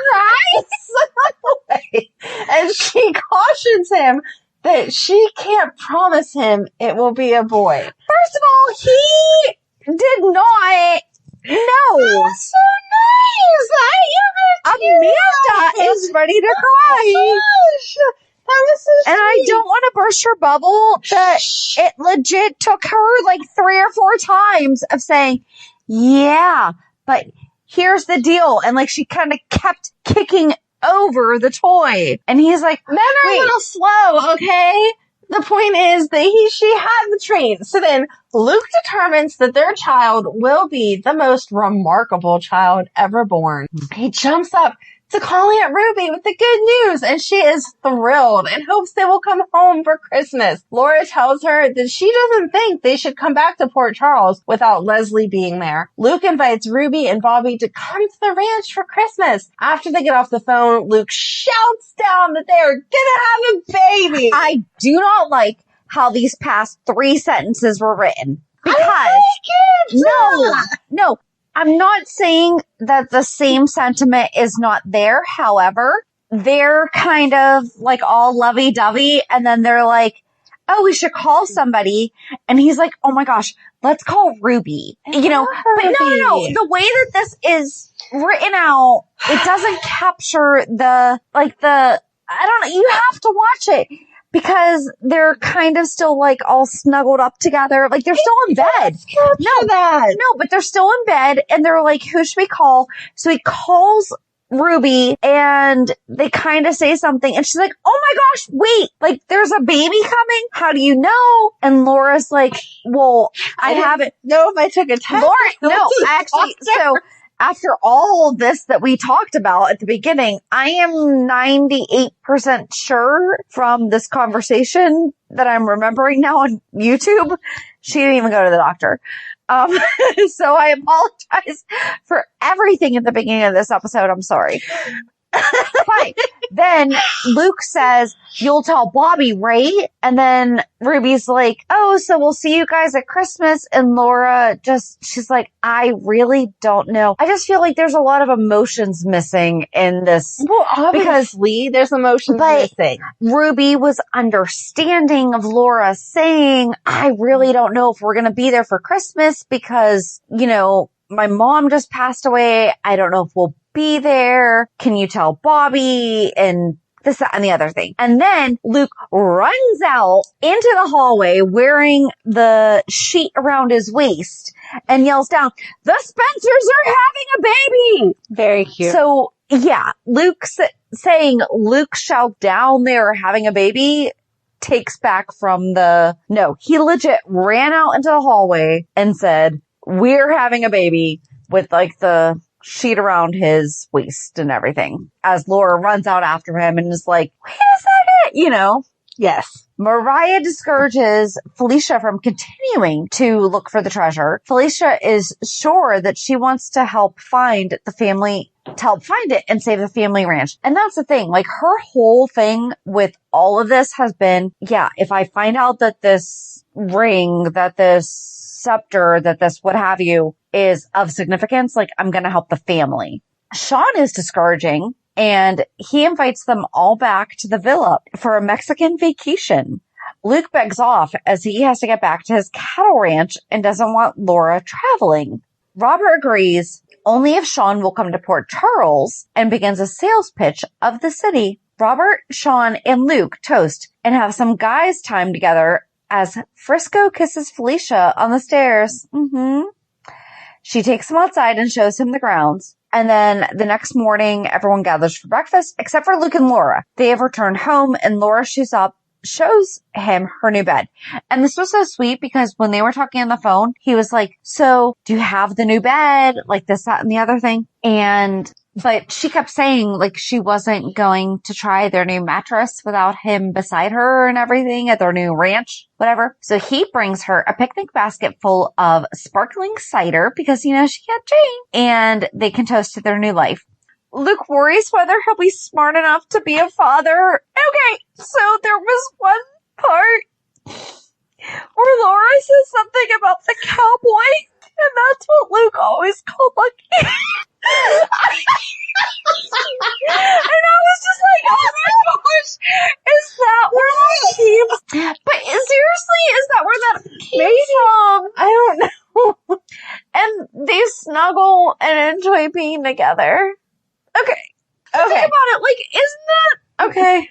cry? And she cautions him that she can't promise him it will be a boy. First of all, he did not. No. That's so nice. Amanda is ready to cry. That was so And I sweet. don't want to burst your bubble that it legit took her like 3 or 4 times of saying, yeah, but here's the deal. And like she kind of kept kicking over the toy. And he's like, Men are a little slow, okay? The point is that she had the train. So then Luke determines that their child will be the most remarkable child ever born. He jumps up to call Aunt Ruby with the good news, and she is thrilled and hopes they will come home for Christmas. Laura tells her that she doesn't think they should come back to Port Charles without Leslie being there. Luke invites Ruby and Bobby to come to the ranch for Christmas. After they get off the phone, Luke shouts down that they are gonna have a baby. I do not like how these past 3 sentences were written. Because, no, I'm not saying that the same sentiment is not there. However, they're kind of like all lovey-dovey, and then they're like, oh, we should call somebody. And he's like, oh my gosh, let's call Ruby. You know, but no. The way that this is written out, it doesn't capture I don't know, you have to watch it. Because they're kind of still like all snuggled up together. Like they're still in bed. No, but they're still in bed and they're like, who should we call? So he calls Ruby and they kind of say something and she's like, oh my gosh, wait, like there's a baby coming? How do you know? And Laura's like, well, I haven't. know if I took a test. So after all this that we talked about at the beginning, I am 98% sure from this conversation that I'm remembering now on YouTube, she didn't even go to the doctor. So I apologize for everything at the beginning of this episode. I'm sorry. But then Luke says, you'll tell Bobby, right? And then Ruby's like, oh, so we'll see you guys at Christmas. And Laura she's like, I really don't know. I just feel like there's a lot of emotions missing in this. Well, obviously, there's emotions missing. Ruby was understanding of Laura saying, I really don't know if we're going to be there for Christmas because, you know, my mom just passed away. I don't know if we'll be there. Can you tell Bobby? And this, that, and the other thing. And then Luke runs out into the hallway wearing the sheet around his waist and yells down, the Spencers are having a baby! Very cute. So, yeah, saying Luke shout down there having a baby takes back from he legit ran out into the hallway and said, we're having a baby with like the sheet around his waist and everything as Laura runs out after him and is like, wait a second, you know? Yes. Mariah discourages Felicia from continuing to look for the treasure. Felicia is sure that she wants to help find it and save the family ranch. And that's the thing, like her whole thing with all of this has been, if I find out that this ring, that this scepter, that this what have you is of significance, like I'm going to help the family. Sean is discouraging and he invites them all back to the villa for a Mexican vacation. Luke begs off as he has to get back to his cattle ranch and doesn't want Laura traveling. Robert agrees only if Sean will come to Port Charles and begins a sales pitch of the city. Robert, Sean, and Luke toast and have some guys time together as Frisco kisses Felicia on the stairs. She takes him outside and shows him the grounds. And then the next morning, everyone gathers for breakfast, except for Luke and Laura. They have returned home, and Laura shows him her new bed. And this was so sweet because when they were talking on the phone, he was like, so do you have the new bed? Like this, that, and the other thing. But she kept saying like she wasn't going to try their new mattress without him beside her and everything at their new ranch, whatever. So he brings her a picnic basket full of sparkling cider because, you know, she got Jane, and they can toast to their new life. Luke worries whether he'll be smart enough to be a father. Okay, so there was one part Where Laura says something about the cowboy, and that's what Luke always called Lucky. And I was just like, oh my gosh, is that where that came? But seriously, is that where that came from? I don't know. And they snuggle and enjoy being together. Okay. Think about it. Like, isn't that okay?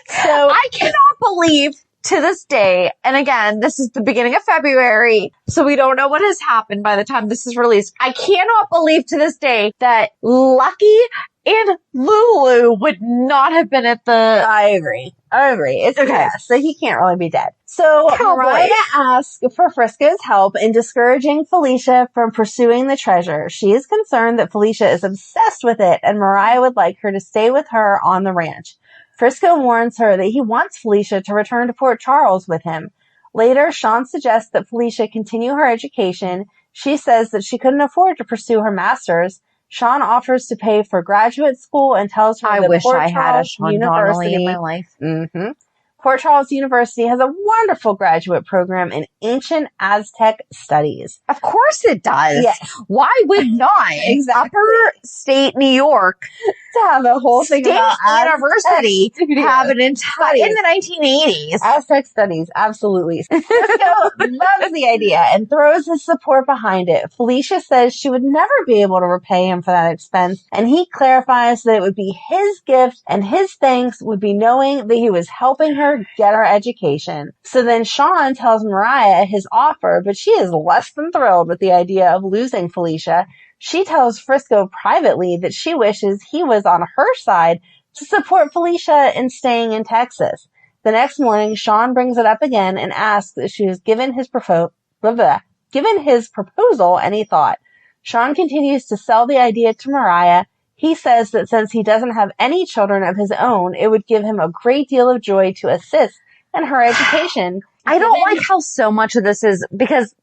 So I cannot believe to this day, and again, this is the beginning of February, so we don't know what has happened by the time this is released. I cannot believe to this day that Lucky and Lulu would not have been at the... I agree. It's okay. Yeah, so he can't really be dead. So Mariah asks for Frisco's help in discouraging Felicia from pursuing the treasure. She is concerned that Felicia is obsessed with it, and Mariah would like her to stay with her on the ranch. Frisco warns her that he wants Felicia to return to Port Charles with him. Later, Sean suggests that Felicia continue her education. She says that she couldn't afford to pursue her master's. Sean offers to pay for graduate school and tells her that Port Charles University in my life. Mm-hmm. Port Charles University has a wonderful graduate program in ancient Aztec studies. Of course it does. Yes. Why would not? Exactly. Upper state New York to have a whole thing State about University have an entire in the 1980s. Aztec studies, absolutely. Frisco loves the idea and throws his support behind it. Felicia says she would never be able to repay him for that expense, and he clarifies that it would be his gift and his thanks would be knowing that he was helping her get her education. So then Sean tells Mariah his offer, but she is less than thrilled with the idea of losing Felicia. She tells Frisco privately that she wishes he was on her side to support Felicia in staying in Texas. The next morning, Sean brings it up again and asks if she has given his proposal any thought. Sean continues to sell the idea to Mariah. He says that since he doesn't have any children of his own, it would give him a great deal of joy to assist in her education. I don't like how so much of this is because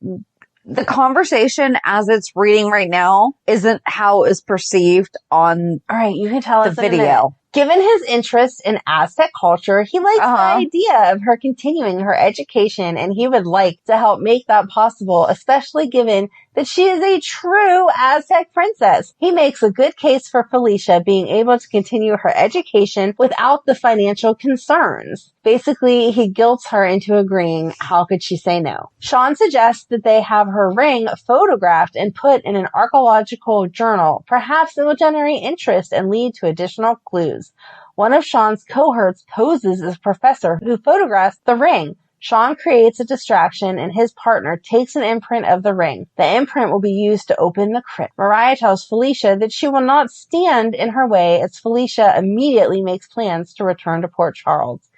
the conversation as it's reading right now isn't how it's perceived on all right, you can tell us the video. Given his interest in Aztec culture, he likes the idea of her continuing her education, and he would like to help make that possible, especially given that she is a true Aztec princess. He makes a good case for Felicia being able to continue her education without the financial concerns. Basically, he guilts her into agreeing. How could she say no? Sean suggests that they have her ring photographed and put in an archaeological journal. Perhaps it will generate interest and lead to additional clues. One of Sean's cohorts poses as a professor who photographs the ring. Sean creates a distraction and his partner takes an imprint of the ring. The imprint will be used to open the crypt. Mariah tells Felicia that she will not stand in her way as Felicia immediately makes plans to return to Port Charles.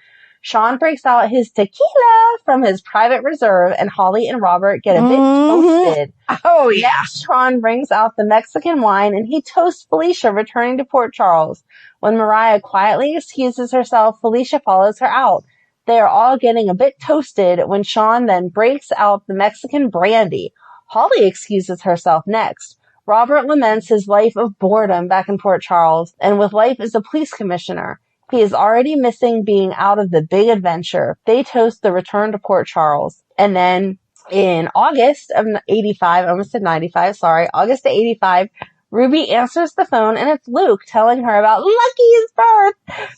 Sean breaks out his tequila from his private reserve, and Holly and Robert get a bit toasted. Oh, yeah. Next, Sean brings out the Mexican wine, and he toasts Felicia returning to Port Charles. When Mariah quietly excuses herself, Felicia follows her out. They are all getting a bit toasted when Sean then breaks out the Mexican brandy. Holly excuses herself next. Robert laments his life of boredom back in Port Charles, and with life as a police commissioner. He is already missing being out of the big adventure. They toast the return to Port Charles. And then in August of 85, I almost said 95, sorry, August of 85, Ruby answers the phone and it's Luke telling her about Lucky's birth.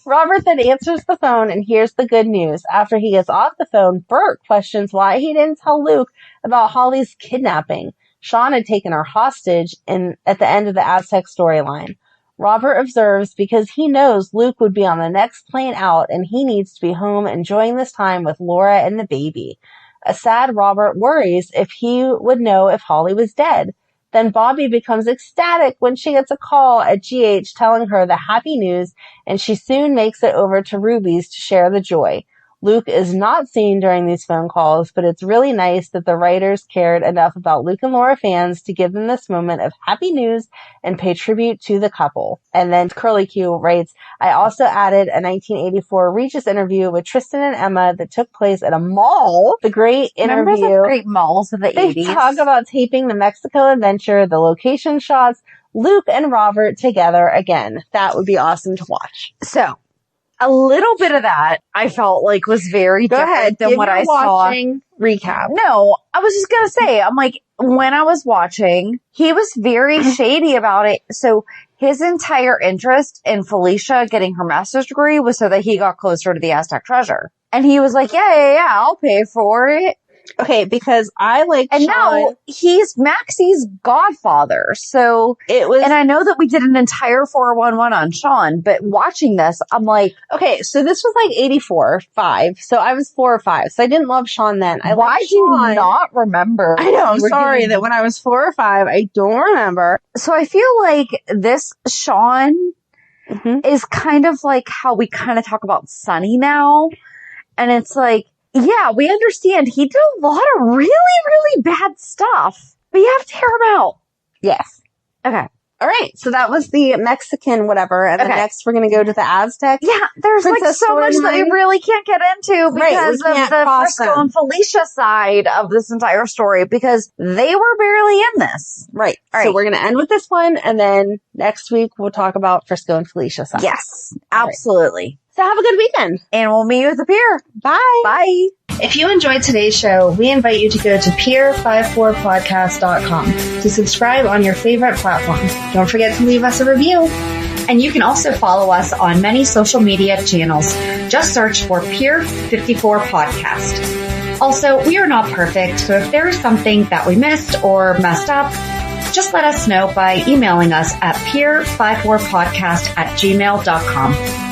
Robert then answers the phone and hears the good news. After he gets off the phone, Bert questions why he didn't tell Luke about Holly's kidnapping. Sean had taken her hostage at the end of the Aztec storyline. Robert observes because he knows Luke would be on the next plane out and he needs to be home enjoying this time with Laura and the baby. A sad Robert worries if he would know if Holly was dead. Then Bobby becomes ecstatic when she gets a call at GH telling her the happy news, and she soon makes it over to Ruby's to share the joy. Luke is not seen during these phone calls, but it's really nice that the writers cared enough about Luke and Laura fans to give them this moment of happy news and pay tribute to the couple. And then Curly Q writes, I also added a 1984 Regis interview with Tristan and Emma that took place at a mall. The great interview. Remember the great malls of the 80s? They talk about taping the Mexico adventure, the location shots, Luke and Robert together again. That would be awesome to watch. So, a little bit of that I felt like was very different than what I saw. Recap. No, I was just going to say, I'm like, when I was watching, he was very shady about it. So his entire interest in Felicia getting her master's degree was so that he got closer to the Aztec treasure. And he was like, yeah, I'll pay for it. Okay, because I like and Sean. now he's Maxie's godfather. So it was, and I know that we did an entire 411 on Sean, but watching this, I'm like, okay, so this was like 84, 5. So I was 4 or 5. So I didn't love Sean then. Why do you not remember? I know, I'm sorry that when I was 4 or 5, I don't remember. So I feel like this Sean is kind of like how we kind of talk about Sonny now. And it's like, yeah, we understand he did a lot of really, really bad stuff, but you have to hear him out. Yes. Okay. All right. So that was the Mexican whatever. And then next we're going to go to the Aztec. Yeah. There's like so much that we really can't get into because of the Frisco and Felicia side of this entire story because they were barely in this. Right. All right. So we're going to end with this one. And then next week we'll talk about Frisco and Felicia side. Yes, absolutely. Right. So have a good weekend. And we'll meet you at the pier. Bye. Bye. If you enjoyed today's show, we invite you to go to pier54podcast.com to subscribe on your favorite platform. Don't forget to leave us a review. And you can also follow us on many social media channels. Just search for Pier 54 Podcast. Also, we are not perfect, so if there is something that we missed or messed up, just let us know by emailing us at pier54podcast@gmail.com.